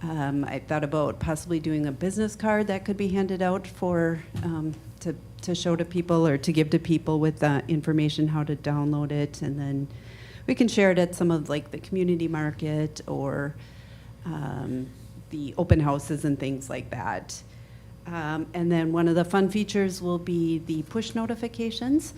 I thought about possibly doing a business card that could be handed out for to show to people or to give to people with information how to download it, and then we can share it at some of like the community market or the open houses and things like that. And then one of the fun features will be the push notifications.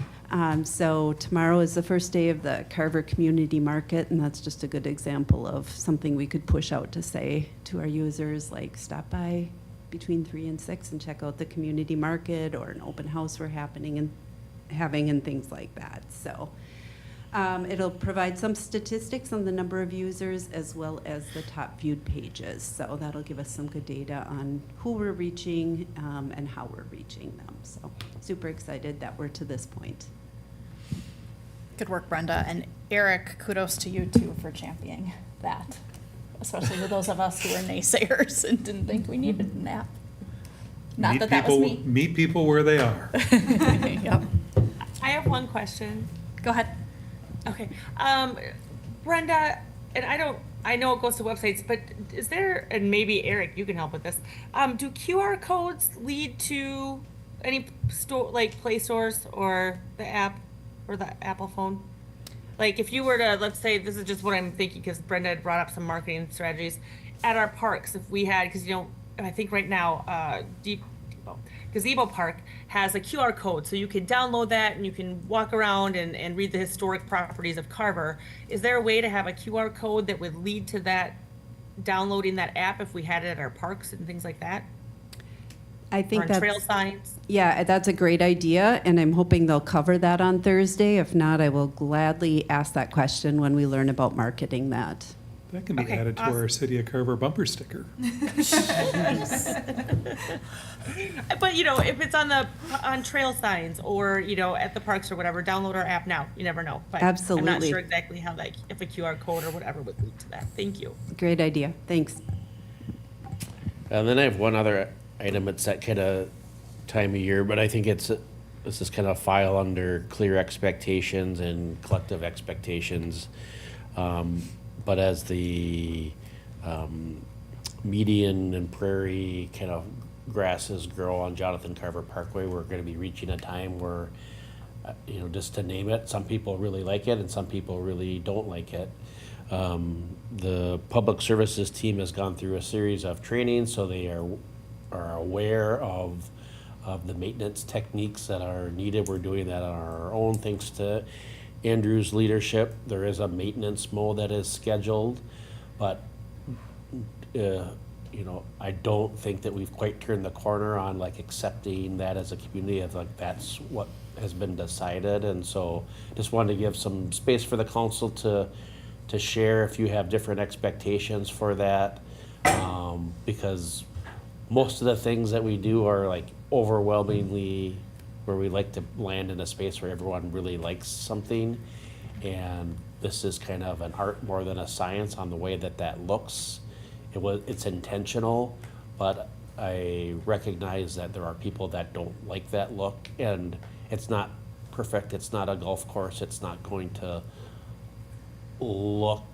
So tomorrow is the first day of the Carver Community Market, and that's just a good example of something we could push out to say to our users, like stop by between 3 and 6 and check out the community market or an open house we're having and things like that. So it'll provide some statistics on the number of users as well as the top viewed pages. So that'll give us some good data on who we're reaching and how we're reaching them. So super excited that we're to this point. Good work, Brenda. And Eric, kudos to you too for championing that, especially with those of us who were naysayers and didn't think we needed an app. Not that that was me. Meet people where they are. Yep. I have one question. Go ahead. Okay, Brenda, and I know it goes to websites, but is there, and maybe Eric, you can help with this, do QR codes lead to any store, like Play Stores or the app, or the Apple phone? Like if you were to, let's say, this is just what I'm thinking, because Brenda had brought up some marketing strategies, at our parks, if we had, because I think right now, Gazebo Park has a QR code, so you can download that and you can walk around and read the historic properties of Carver. Is there a way to have a QR code that would lead to that, downloading that app if we had it at our parks and things like that? I think or on that's, trail signs? yeah, that's a great idea, and I'm hoping they'll cover that on Thursday. If not, I will gladly ask that question when we learn about marketing that. That can be Okay, added to our City of Carver bumper sticker. But if it's on trail signs or at the parks or whatever, download our app now. You never know. But I'm not Absolutely. sure exactly how that, if a QR code or whatever would lead to that. Thank you. Great idea. Thanks. And then I have one other item. It's that kind of time of year, but I think this is kind of file under clear expectations and collective expectations. But as the median and prairie kind of grasses grow on Jonathan Carver Parkway, we're going to be reaching a time where, just to name it, some people really like it and some people really don't like it. The public services team has gone through a series of trainings, so they are aware of the maintenance techniques that are needed. We're doing that on our own thanks to Andrew's leadership. There is a maintenance mode that is scheduled, but you know, I don't think that we've quite turned the corner on like accepting that as a community of like, that's what has been decided. And so just wanted to give some space for the council to share if you have different expectations for that. Because most of the things that we do are like overwhelmingly where we like to land in a space where everyone really likes something. And this is kind of an art more than a science on the way that that looks. It's intentional, but I recognize that there are people that don't like that look, and it's not perfect. It's not a golf course. It's not going to look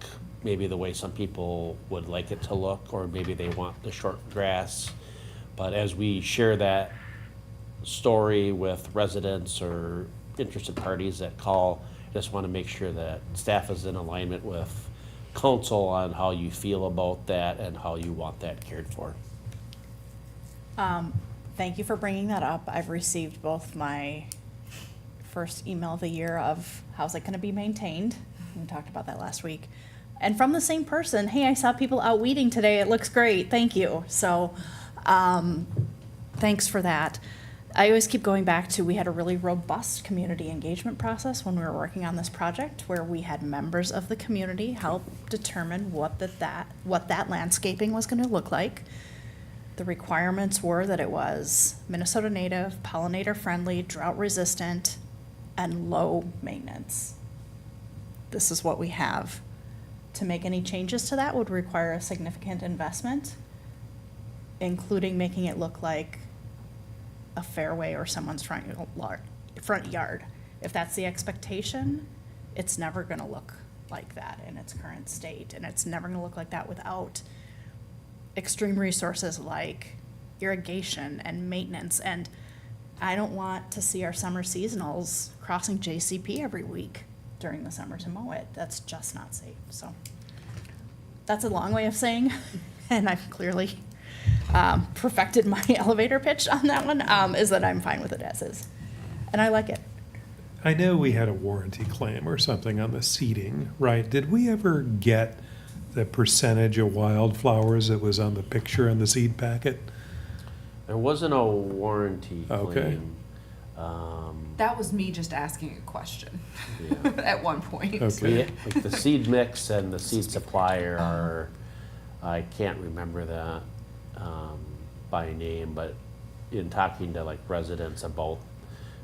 maybe the way some people would like it to look, or maybe they want the short grass. But as we share that story with residents or interested parties that call, I just want to make sure that staff is in alignment with council on how you feel about that and how you want that cared for. Thank you for bringing that up. I've received both my first email of the year of how's it going to be maintained. We talked about that last week. And from the same person, hey, I saw people out weeding today. It looks great. Thank you. So thanks for that. I always keep going back to, we had a really robust community engagement process when we were working on this project, where we had members of the community help determine what that landscaping was going to look like. The requirements were that it was Minnesota native, pollinator friendly, drought resistant, and low maintenance. This is what we have. To make any changes to that would require a significant investment, including making it look like a fairway or someone's front yard. If that's the expectation, it's never going to look like that in its current state, and it's never going to look like that without extreme resources like irrigation and maintenance. And I don't want to see our summer seasonals crossing JCP every week during the summer to mow it. That's just not safe. So that's a long way of saying, and I've clearly perfected my elevator pitch on that one, is that I'm fine with it as is. And I like it. I know we had a warranty claim or something on the seeding, right? Did we ever get the percentage of wildflowers that was on the picture in the seed packet? There wasn't a warranty Okay. claim. That was me just asking a question Yeah. at one point. Okay. Like the seed mix and the seed supplier are, I can't remember that by name, but in talking to like residents about,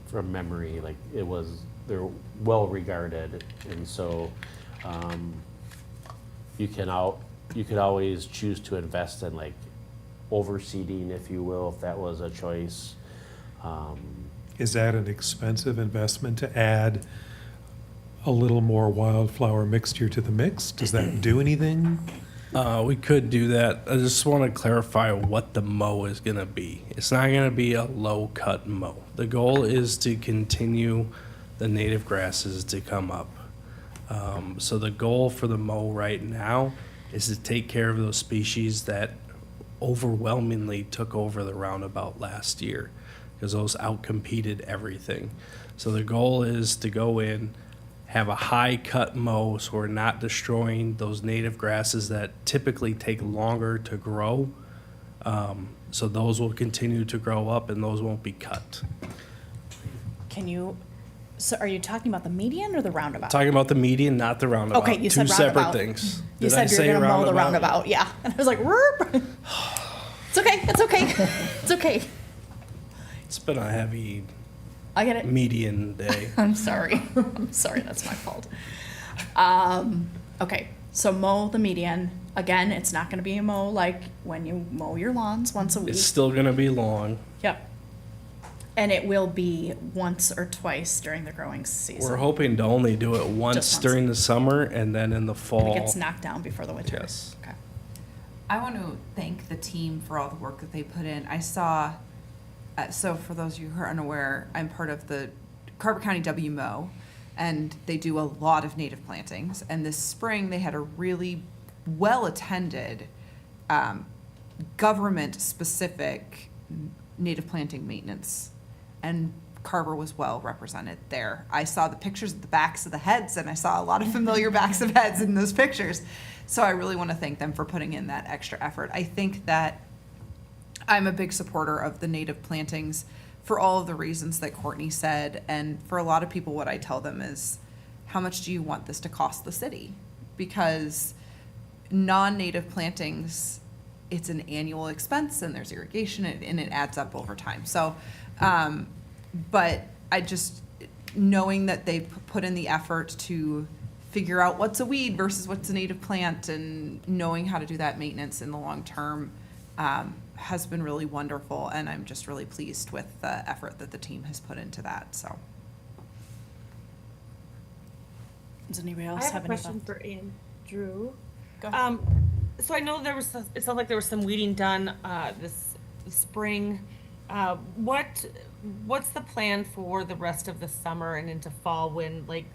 from memory, like they're well regarded, and so you could always choose to invest in like overseeding, if you will, if that was a choice. Is that an expensive investment to add a little more wildflower mixture to the mix? Does that do anything? We could do that. I just want to clarify what the mow is going to be. It's not going to be a low cut mow. The goal is to continue the native grasses to come up. So the goal for the mow right now is to take care of those species that overwhelmingly took over the roundabout last year, because those outcompeted everything. So the goal is to go in, have a high cut mow so we're not destroying those native grasses that typically take longer to grow. So those will continue to grow up and those won't be cut. So are you talking about the median or the roundabout? Talking about the median, not the roundabout. Okay, you Two said separate roundabout. things. You Did I said say you're gonna mow the roundabout, yeah. And I was like, "Roop." It's okay, it's okay, it's okay. It's been a heavy I get it. median day. I'm sorry. I'm sorry, that's my fault. Okay, so mow the median. Again, it's not gonna be a mow like when you mow your lawns once a week. It's still gonna be long. Yep. And it will be once or twice during the growing season. We're hoping to only do it once once. during the summer and then in the fall. It gets knocked down before the winter. Yes. Okay. I want to thank the team for all the work that they put in. I saw, so for those of you who are unaware, I'm part of the Carver County WMO, and they do a lot of native plantings. And this spring, they had a really well-attended, government-specific native planting maintenance, and Carver was well represented there. I saw the pictures of the backs of the heads, and I saw a lot of familiar backs of heads in those pictures. So I really want to thank them for putting in that extra effort. I think that I'm a big supporter of the native plantings for all of the reasons that Courtney said. And for a lot of people, what I tell them is, how much do you want this to cost the city? Because non-native plantings, it's an annual expense and there's irrigation and it adds up over time. So, but I just, knowing that they put in the effort to figure out what's a weed versus what's a native plant and knowing how to do that maintenance in the long term has been really wonderful. And I'm just really pleased with the effort that the team has put into that, so. Does anybody I else have have a any question thoughts? for Andrew. Go ahead. So I know there was, it sounds like there was some weeding done this spring. What's the plan for the rest of the summer and into fall when like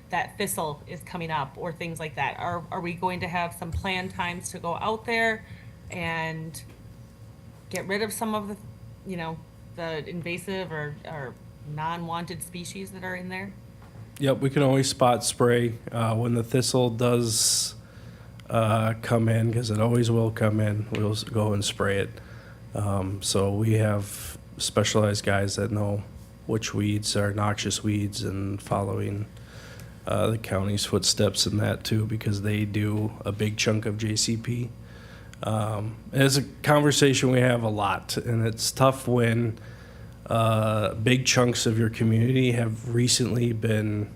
that thistle is coming up or things like that? Are we going to have some planned times to go out there and get rid of some of the, you know, the invasive or non-wanted species that are in there? Yep, we can always spot spray when the thistle does come in, because it always will come in. We'll go and spray it. So we have specialized guys that know which weeds are noxious weeds and following the county's footsteps in that too, because they do a big chunk of JCP. It's a conversation we have a lot, and it's tough when big chunks of your community have recently been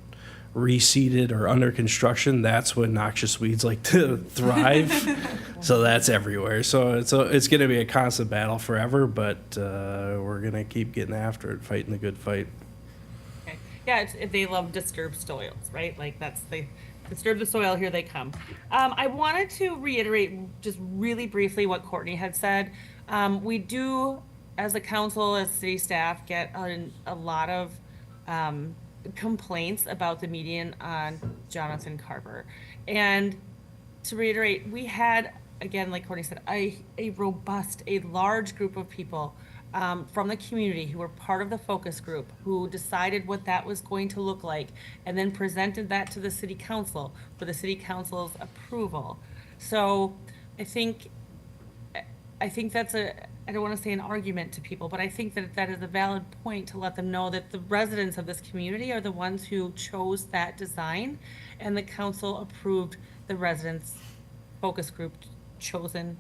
reseeded or under construction. That's when noxious weeds like to thrive. So that's everywhere. So it's going to be a constant battle forever, but we're going to keep getting after it, fighting the good fight. Okay. Yeah, they love disturbed soils, right? Like they disturb the soil, here they come. I wanted to reiterate just really briefly what Courtney had said. We do, as a council, as city staff, get a lot of complaints about the median on Jonathan Carver. And to reiterate, we had, again, like Courtney said, a large group of people from the community who were part of the focus group who decided what that was going to look like and then presented that to the city council for the city council's approval. So I think that's I don't want to say an argument to people, but I think that is a valid point to let them know that the residents of this community are the ones who chose that design, and the council approved the residents' focus group chosen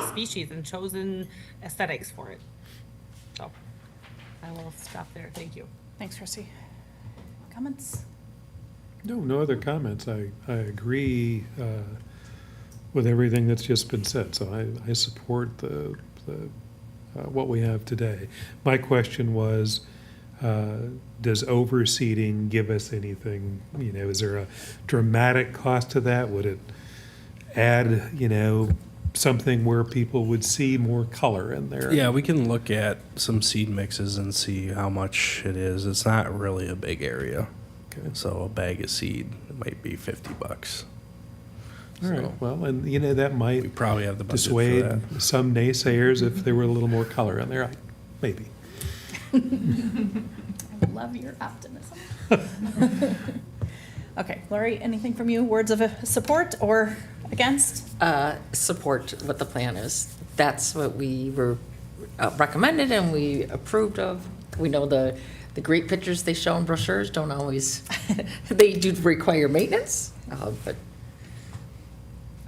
species and chosen aesthetics for it. So I will stop there. Thank you. Thanks, Christy. Comments? No other comments. I agree with everything that's just been said, so I support the what we have today. My question was, does overseeding give us anything? You know, is there a dramatic cost to that? Would it add, something where people would see more color in there? Yeah, we can look at some seed mixes and see how much it is. It's not really a big area. Okay. So a bag of seed might be $50. All right, So well, and that we might probably have the budget for dissuade that. some naysayers if there were a little more color in there, maybe. I love your optimism. Okay, Lori, anything from you? Words of support or against? Support what the plan is. That's what we were recommended and we approved of. We know the great pictures they show in brochures don't always, they do require maintenance, but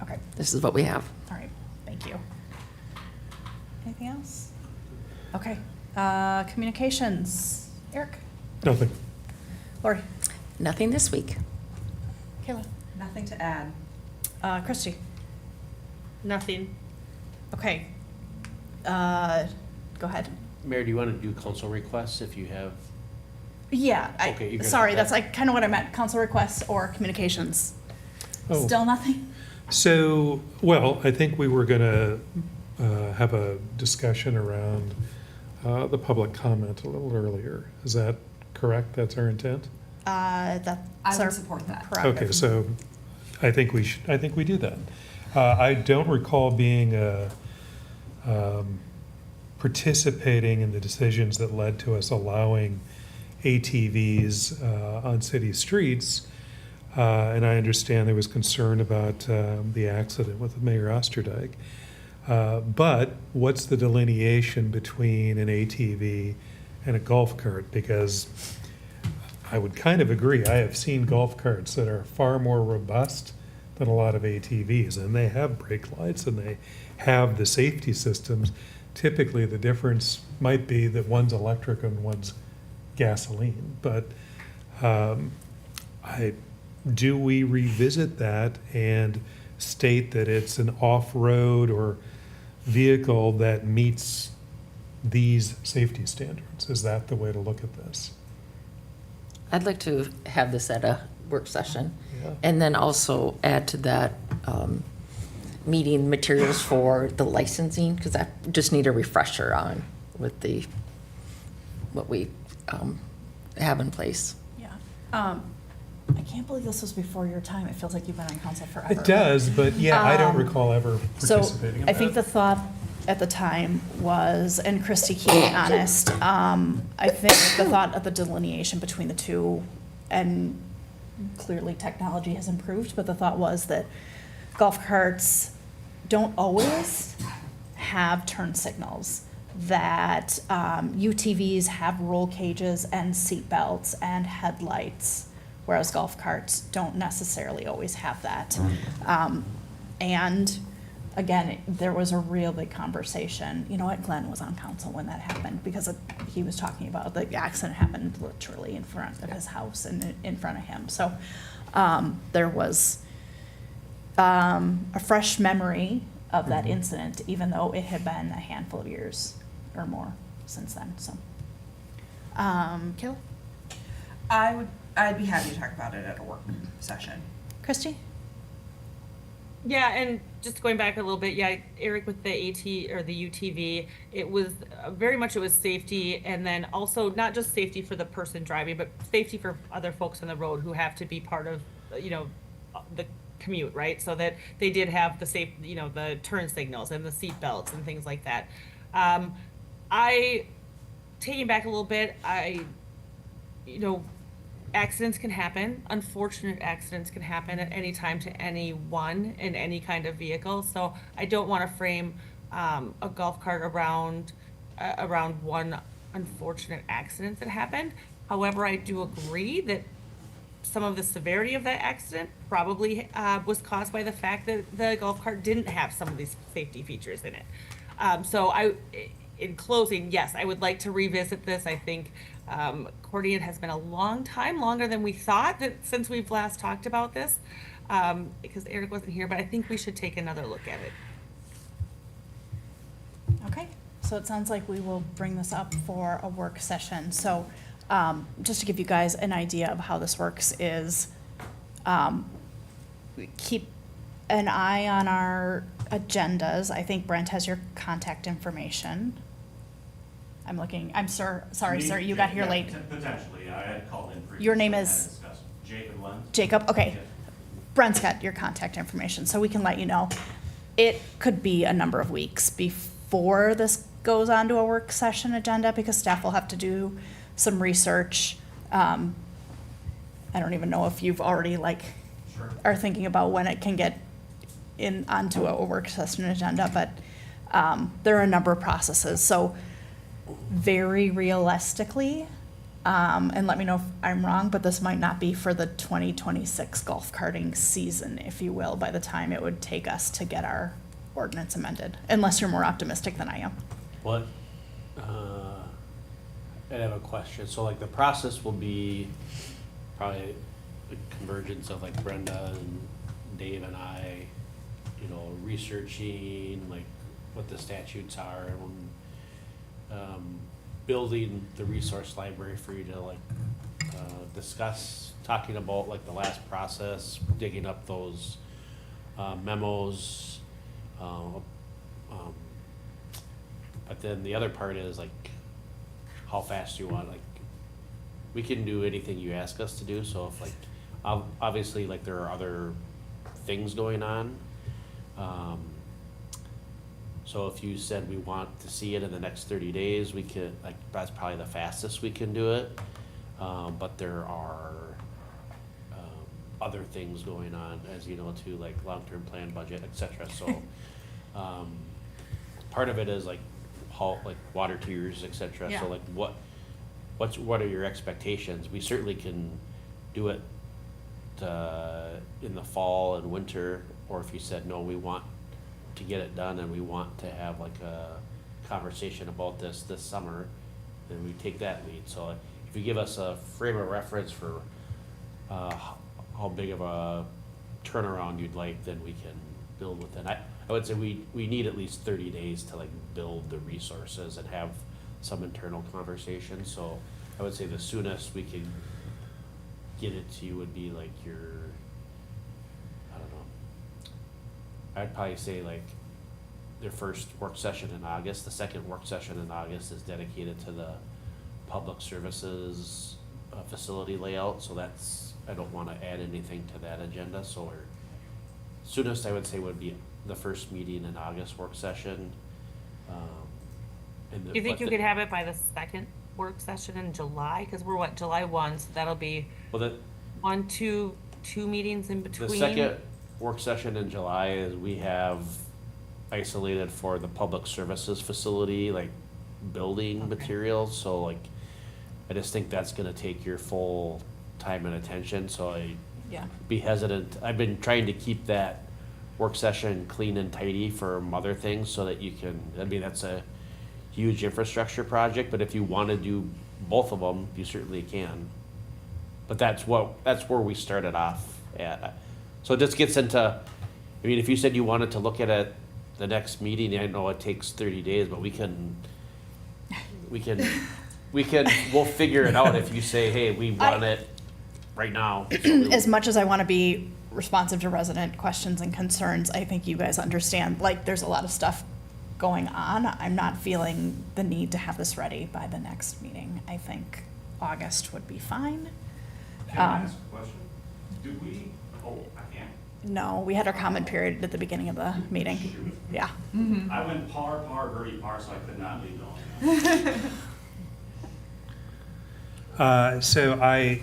Okay, this is what we have. all right, thank you. Anything else? Okay, communications. Eric? Nothing. Lori? Nothing this week. Kayla? Nothing to add. Christy? Nothing. Okay. Go ahead. Mayor, do you want to do council requests if you have? Yeah, Okay, you're gonna sorry, have that's that. like kind of what I meant, council requests or communications. Oh. Still nothing? So, well, I think we were going to have a discussion around the public comment a little earlier. Is that correct? That's our intent? That's I our would support that. prerogative. Okay, so I think we do that. I don't recall being participating in the decisions that led to us allowing ATVs on city streets. And I understand there was concern about the accident with Mayor Osterdyke. But what's the delineation between an ATV and a golf cart? Because I would kind of agree. I have seen golf carts that are far more robust than a lot of ATVs, and they have brake lights and they have the safety systems. Typically, the difference might be that one's electric and one's gasoline. But do we revisit that and state that it's an off-road or vehicle that meets these safety standards? Is that the way to look at this? I'd like to have this at a work session. Yeah. And then also add to that meeting materials for the licensing, because I just need a refresher on with what we have in place. Yeah. I can't believe this was before your time. It feels like you've been on council forever. It does, but yeah, I don't recall ever participating in that. I think the thought at the time was, and Christy, keep me honest, I think the thought of the delineation between the two, and clearly technology has improved, but the thought was that golf carts don't always have turn signals, that UTVs have roll cages and seat belts and headlights, whereas golf carts don't necessarily always have that. And again, there was a real big conversation. You know what, Glenn was on council when that happened, because he was talking about the accident happened literally in front of his house and in front of him. So there was a fresh memory of that incident, even though it had been a handful of years or more since then. So, Kayla? I'd be happy to talk about it at a work session. Christy? Yeah, and just going back a little bit, yeah, Eric, with the or the UTV, it was very much, it was safety, and then also not just safety for the person driving, but safety for other folks on the road who have to be part of, the commute, right? So that they did have the safe, the turn signals and the seat belts and things like that. Taking back a little bit, accidents can happen. Unfortunate accidents can happen at any time to anyone in any kind of vehicle. So I don't want to frame a golf cart around one unfortunate accident that happened. However, I do agree that some of the severity of that accident probably was caused by the fact that the golf cart didn't have some of these safety features in it. In closing, yes, I would like to revisit this. I think Courtney, it has been a long time, longer than we thought, that since we've last talked about this, because Eric wasn't here, but I think we should take another look at it. Okay, so it sounds like we will bring this up for a work session. So just to give you guys an idea of how this works is keep an eye on our agendas. I think Brent has your contact information. Sorry, sir, you got here late. Potentially, I had called in previously. Your name is? Jacob Lund. Jacob, okay. Yeah. Brent's got your contact information, so we can let you know. It could be a number of weeks before this goes on to a work session agenda, because staff will have to do some research. I don't even know if you've already Sure. are thinking about when it can get onto a work session agenda, but there are a number of processes. So very realistically, and let me know if I'm wrong, but this might not be for the 2026 golf carting season, if you will, by the time it would take us to get our ordinance amended, unless you're more optimistic than I am. What, I have a question. So the process will be probably a convergence of Brenda and Dave and I, researching what the statutes are, and building the resource library for you to discuss, talking about the last process, digging up those memos. But then the other part is how fast you want. We can do anything you ask us to do. So if obviously there are other things going on. So if you said we want to see it in the next 30 days, we could, that's probably the fastest we can do it. But there are other things going on, as you know, too, like long-term plan, budget, et cetera, so, part of it is like how, like water tiers, et cetera, Yeah. so like what are your expectations? We certainly can do it, in the fall and winter, or if you said, no, we want to get it done and we want to have like a conversation about this summer, then we take that lead. So if you give us a frame of reference for how big of a turnaround you'd like, then we can build within. I would say we need at least 30 days to like build the resources and have some internal conversation. So I would say the soonest we can get it to you would be like your, I don't know, I'd probably say like their first work session in August. The second work session in August is dedicated to the public services facility layout, so that's, I don't want to add anything to that agenda, so our soonest I would say would be the first meeting in August work session. Do you think you could have it by the second work session in July? Because we're what, July 1, so that'll be two meetings in between. The second work session in July is we have isolated for the public services facility, like building materials, so like, I just think that's gonna take your full time and attention, so Yeah. be hesitant. I've been trying to keep that work session clean and tidy for other things so that you can, I mean, that's a huge infrastructure project, but if you wanna do both of them, you certainly can. But that's where we started off at. So it just gets into, I mean, if you said you wanted to look at it the next meeting, I know it takes 30 days, but we'll figure it out if you say, hey, we want it right now. As much as I want to be responsive to resident questions and concerns, I think you guys understand, like, there's a lot of stuff going on. I'm not feeling the need to have this ready by the next meeting. I think August would be fine. Can I ask a question? Do we, I can't. No, we had our comment period at the beginning of the meeting. Yeah. I went par, birdie, par, so I could not leave it on. So I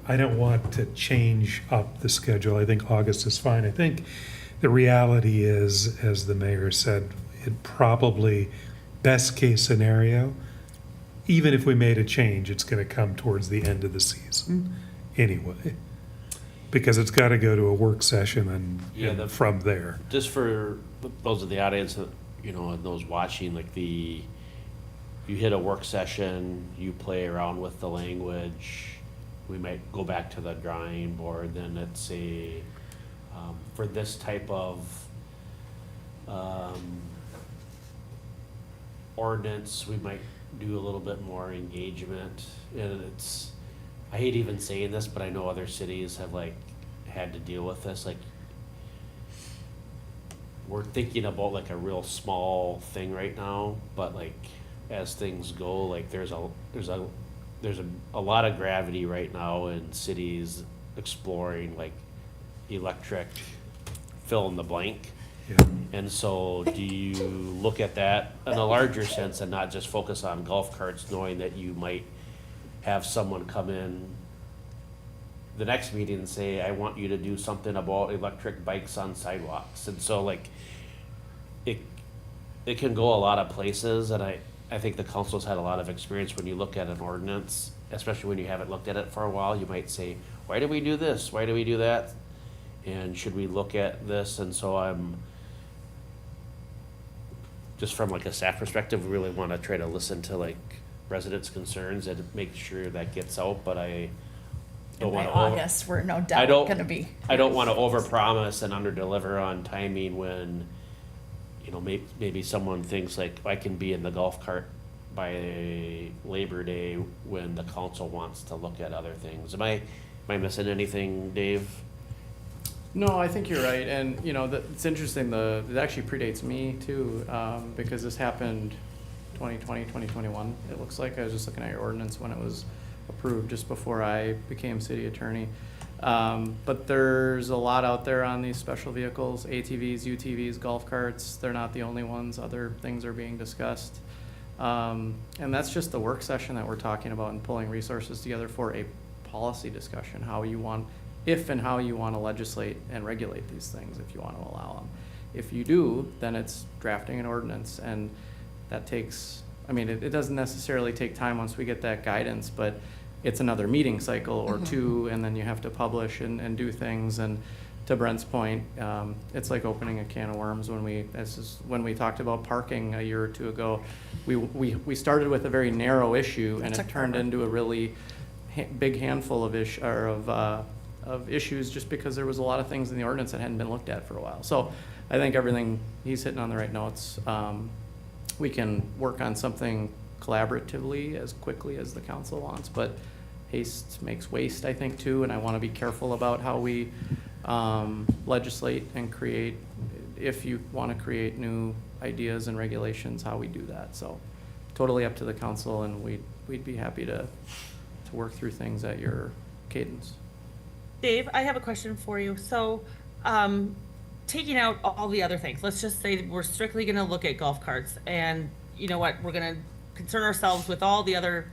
don't want to change up the schedule. I think August is fine. I think the reality is, as the mayor said, it probably, best case scenario, even if we made a change, it's going to come towards the end of the season anyway, because it's got to go to a work session and from there. Just for those of the audience, you know, and those watching, like you hit a work session, you play around with the language, we might go back to the drawing board, then it's for this type of ordinance, we might do a little bit more engagement, and I hate even saying this, but I know other cities have like had to deal with this, like we're thinking about like a real small thing right now, but like as things go, like there's a lot of gravity right now in cities exploring like electric fill in the blank. Yeah. And so do you look at that in a larger sense and not just focus on golf carts, knowing that you might have someone come in the next meeting and say, I want you to do something about electric bikes on sidewalks. And so like it can go a lot of places, and I think the council's had a lot of experience when you look at an ordinance, especially when you haven't looked at it for a while. You might say, why do we do this? Why do we do that? And should we look at this? And so I'm just from like a staff perspective, we really want to try to listen to like residents' concerns and make sure that gets out, but I don't want to August, we're no doubt going to be. I don't want to overpromise and underdeliver on timing when, you know, maybe someone thinks like I can be in the golf cart by Labor Day when the council wants to look at other things. Am I missing anything, Dave? No, I think you're right, and you know, it's interesting, it actually predates me too, because this happened 2020, 2021, it looks like. I was just looking at your ordinance when it was approved, just before I became city attorney. But there's a lot out there on these special vehicles, ATVs, UTVs, golf carts. They're not the only ones, other things are being discussed. And that's just the work session that we're talking about and pulling resources together for a policy discussion, how you want if and how you want to legislate and regulate these things, if you want to allow them. If you do, then it's drafting an ordinance, and that takes, I mean, it doesn't necessarily take time once we get that guidance, but it's another meeting cycle or two, and then you have to publish and do things. And to Brent's point, it's like opening a can of worms when we talked about parking a year or two ago. We started with a very narrow issue, and it turned into a really big handful of issues just because there was a lot of things in the ordinance that hadn't been looked at for a while. So I think everything, he's hitting on the right notes. We can work on something collaboratively as quickly as the council wants, but haste makes waste, I think, too, and I want to be careful about how we legislate and create, if you want to create new ideas and regulations, how we do that. So totally up to the council, and we'd be happy to work through things at your cadence. Dave, I have a question for you. So, taking out all the other things, let's just say we're strictly going to look at golf carts, and you know what, we're going to concern ourselves with all the other,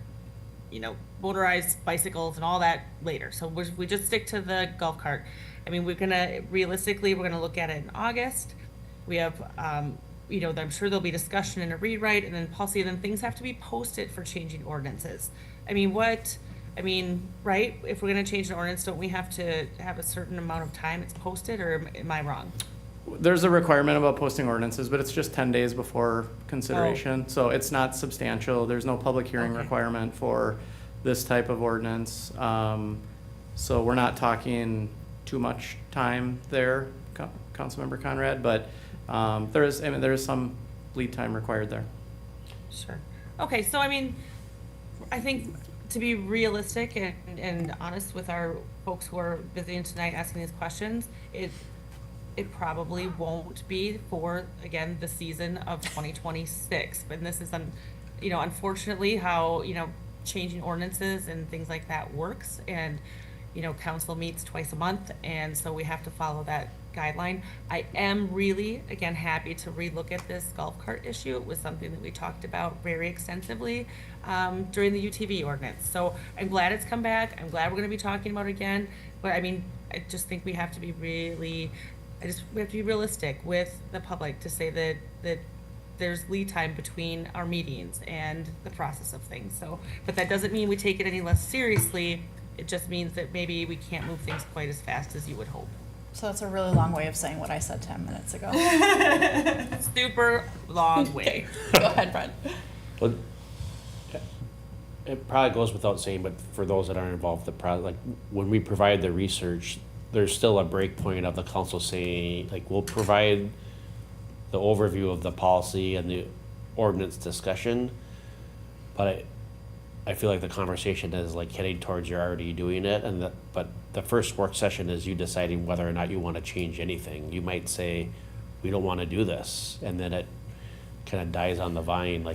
motorized bicycles and all that later. So we just stick to the golf cart. I mean, we're going to look at it in August. We have, I'm sure there'll be discussion and a rewrite and then policy, and then things have to be posted for changing ordinances. Right? If we're going to change an ordinance, don't we have to have a certain amount of time it's posted, or am I wrong? There's a requirement about posting ordinances, but it's just 10 days before consideration. Oh. So it's not substantial. There's no public hearing requirement for this type of ordinance. So we're not talking too much time there, Councilmember Conrad, but there is some lead time required there. Sure. Okay, so I think to be realistic and honest with our folks who are visiting tonight asking these questions, it probably won't be for, again, the season of 2026. And this is, unfortunately how, changing ordinances and things like that works. And, council meets twice a month, and so we have to follow that guideline. I am really, again, happy to relook at this golf cart issue. It was something that we talked about very extensively during the UTV ordinance. So I'm glad it's come back. I'm glad we're going to be talking about it again. But I just think we have to be we have to be realistic with the public to say that there's lead time between our meetings and the process of things. So, but that doesn't mean we take it any less seriously. It just means that maybe we can't move things quite as fast as you would hope. So that's a really long way of saying what I said 10 minutes ago. Super long way. Go ahead, Brent. Well, it probably goes without saying, but for those that aren't involved, when we provide the research, there's still a break point of the council saying, we'll provide the overview of the policy and the ordinance discussion, but I feel like the conversation is heading towards you're already doing it, but the first work session is you deciding whether or not you want to change anything. You might say, we don't want to do this, and then it kind of dies on the vine,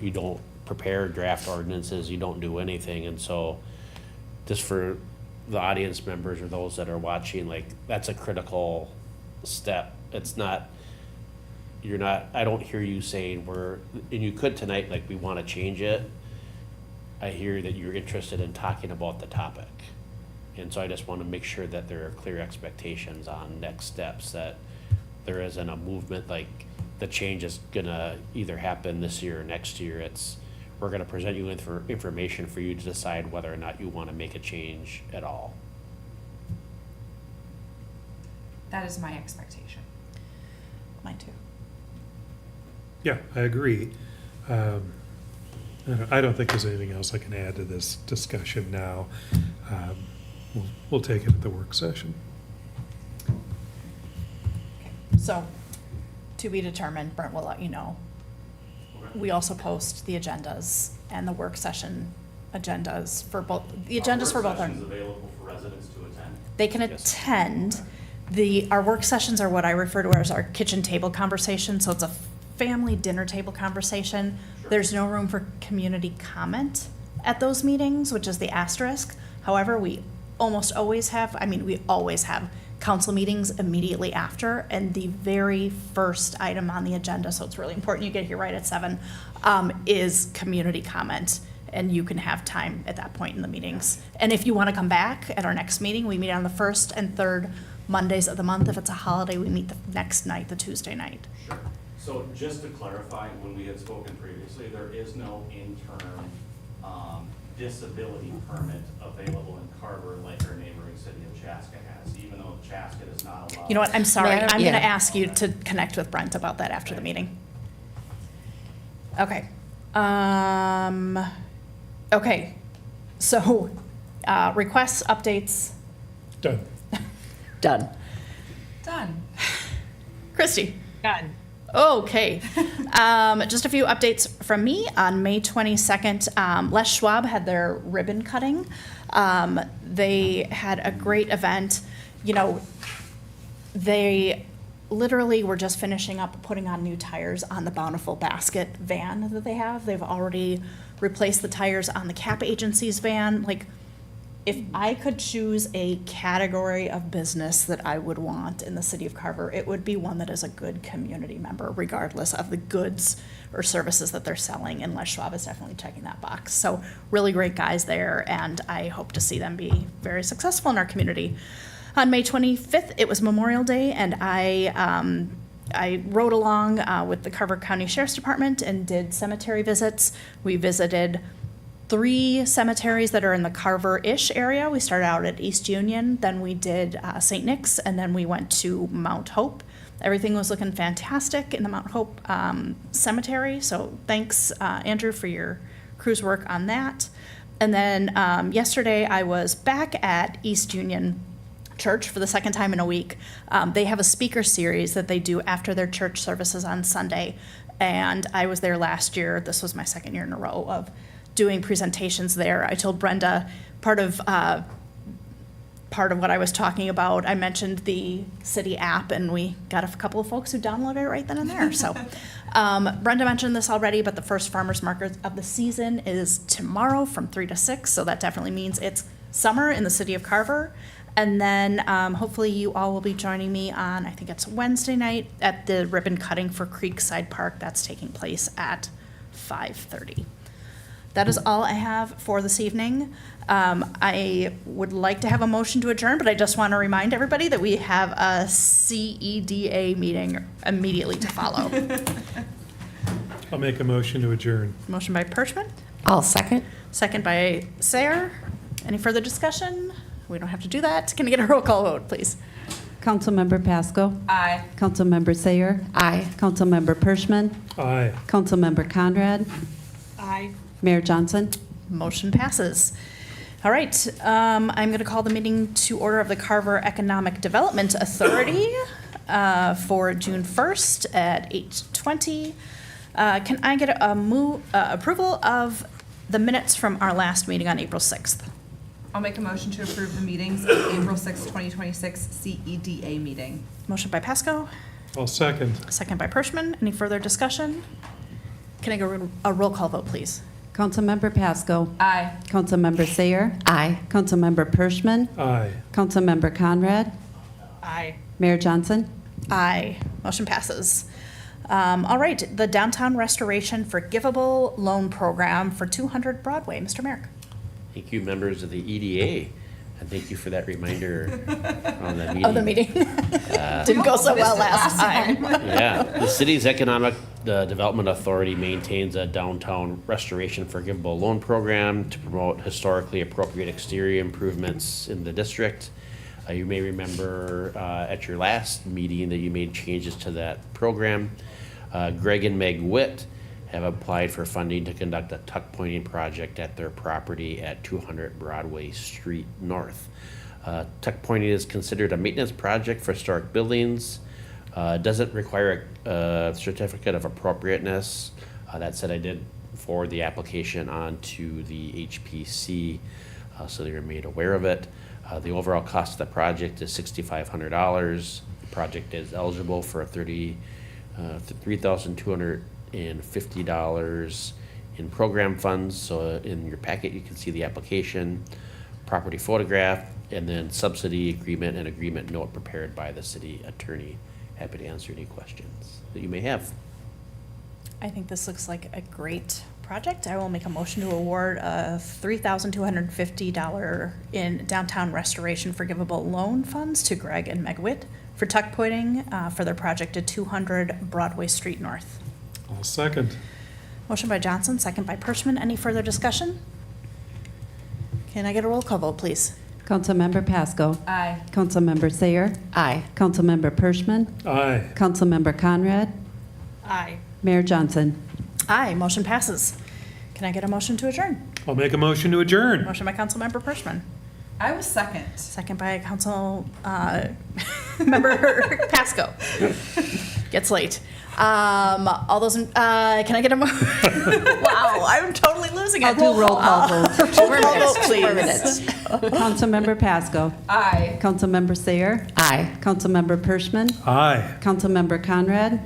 you don't prepare draft ordinances, you don't do anything. And so just for the audience members or those that are watching, that's a critical step. It's not, I don't hear you saying and you could tonight, we want to change it. I hear that you're interested in talking about the topic. And so I just want to make sure that there are clear expectations on next steps, that there isn't a movement the change is gonna either happen this year or next year. We're gonna present you information for you to decide whether or not you want to make a change at all. That is my expectation. Mine too. Yeah, I agree. I don't think there's anything else I can add to this discussion now. We'll take it at the work session. So, to be determined, Brent will let you know. We also post the agendas and the work session agendas for both, the agendas for both are. Available for residents to attend? They can attend. Our work sessions are what I refer to as our kitchen table conversation, so it's a family dinner table conversation. Sure. There's no room for community comment at those meetings, which is the asterisk. However, we almost always have, we always have council meetings immediately after, and the very first item on the agenda, so it's really important you get here right at 7, is community comment. and you can have time at that point in the meetings. And if you want to come back at our next meeting, we meet on the first and third Mondays of the month. If it's a holiday, we meet the next night, the Tuesday night. Sure. So just to clarify, when we had spoken previously, there is no interim disability permit available in Carver like our neighboring city of Chaska has, even though Chaska is not allowed. You know what, I'm sorry, Madam- I'm going to yeah. ask you to connect with Brent about that after the meeting. Okay. Okay, so, requests, updates, Done. Done. Done. Christie? Done. Okay. Just a few updates from me. On May 22nd, Les Schwab had their ribbon cutting. They had a great event. You know, they literally were just finishing up putting on new tires on the Bountiful Basket van that they have. They've already replaced the tires on the Cap Agency's van. Like, if I could choose a category of business that I would want in the city of Carver, it would be one that is a good community member, regardless of the goods or services that they're selling. And Les Schwab is definitely checking that box. So really great guys there, and I hope to see them be very successful in our community. On May 25th, it was Memorial Day, and I rode along with the Carver County Sheriff's Department and did cemetery visits. We visited 3 cemeteries that are in the Carver-ish area. We started out at East Union, then we did St. Nick's, and then we went to Mount Hope. Everything was looking fantastic in the Mount Hope Cemetery, so thanks, Andrew, for your crew's work on that. And then yesterday, I was back at East Union Church for the second time in a week. They have a speaker series that they do after their church services on Sunday, and I was there last year. This was my second year in a row of doing presentations there. I told Brenda part of what I was talking about. I mentioned the city app, and we got a couple of folks who downloaded it right then and there. So Brenda mentioned this already, but the first farmers market of the season is tomorrow from 3 to 6. So that definitely means it's summer in the city of Carver. And then hopefully you all will be joining me on, I think it's Wednesday night, at the ribbon cutting for Creekside Park. That's taking place at 5:30. That is all I have for this evening. I would like to have a motion to adjourn, but I just want to remind everybody that we have a CEDA meeting immediately to follow. I'll make a motion to adjourn. Motion by Perchman, I'll second. second by Sayer. Any further discussion? We don't have to do that. Can I get a roll call vote, please? Councilmember Pasco? Aye. Councilmember Sayer? Aye. Councilmember Pershman? Aye. Councilmember Conrad? Aye. Mayor Johnson? Motion passes. All right, I'm going to call the meeting to order of the Carver Economic Development Authority for June 1st at 8:20. Can I get a approval of the minutes from our last meeting on April 6th? I'll make a motion to approve the meetings of April 6, 2026 CEDA meeting. Motion by Pasco, I'll second. second by Pershman. Any further discussion? Can I go a roll call vote, please? Councilmember Pasco? Aye. Councilmember Sayer? Aye. Councilmember Pershman? Aye. Councilmember Conrad? Aye. Mayor Johnson? Aye. Motion passes. All right, the Downtown Restoration Forgivable Loan Program for 200 Broadway. Mr. Merrick. Thank you, members of the EDA, and thank you for that reminder on the meeting. Of the meeting. Didn't go so well last time. Yeah, the city's Economic Development Authority maintains a downtown restoration forgivable loan program to promote historically appropriate exterior improvements in the district. You may remember at your last meeting that you made changes to that program. Greg and Meg Witt have applied for funding to conduct a tuck pointing project at their property at 200 Broadway Street North. Tuck pointing is considered a maintenance project for historic buildings. Doesn't require a certificate of appropriateness. That said, I did forward the application on to the HPC, so they were made aware of it. The overall cost of the project is $6,500. The project is eligible for a $3,250 in program funds. So in your packet, you can see the application, property photograph, and then subsidy agreement and agreement note prepared by the city attorney. Happy to answer any questions that you may have. I think this looks like a great project, I will make a motion to award a $3,250 in downtown restoration forgivable loan funds to Greg and Meg Witt for tuck pointing for their project at 200 Broadway Street North. I'll second. Motion by Johnson, second by Pershman. Any further discussion? Can I get a roll call vote, please? Councilmember Pasco. Aye. Councilmember Sayer. Aye. Councilmember Pershman. Aye. Councilmember Conrad. Aye. Mayor Johnson. Aye, motion passes. Can I get a motion to adjourn? I'll make a motion to adjourn. Motion by Councilmember Pershman, I was second. second by Council Member Pasco. Gets late. All those, can I get a wow, I'm totally losing it. I'll do roll call vote. Roll call vote, please. Councilmember Pasco. Aye. Councilmember Sayer. Aye. Councilmember Pershman. Aye. Councilmember Conrad.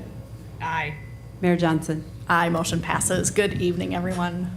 Aye. Mayor Johnson. Aye, motion passes. Good evening, everyone.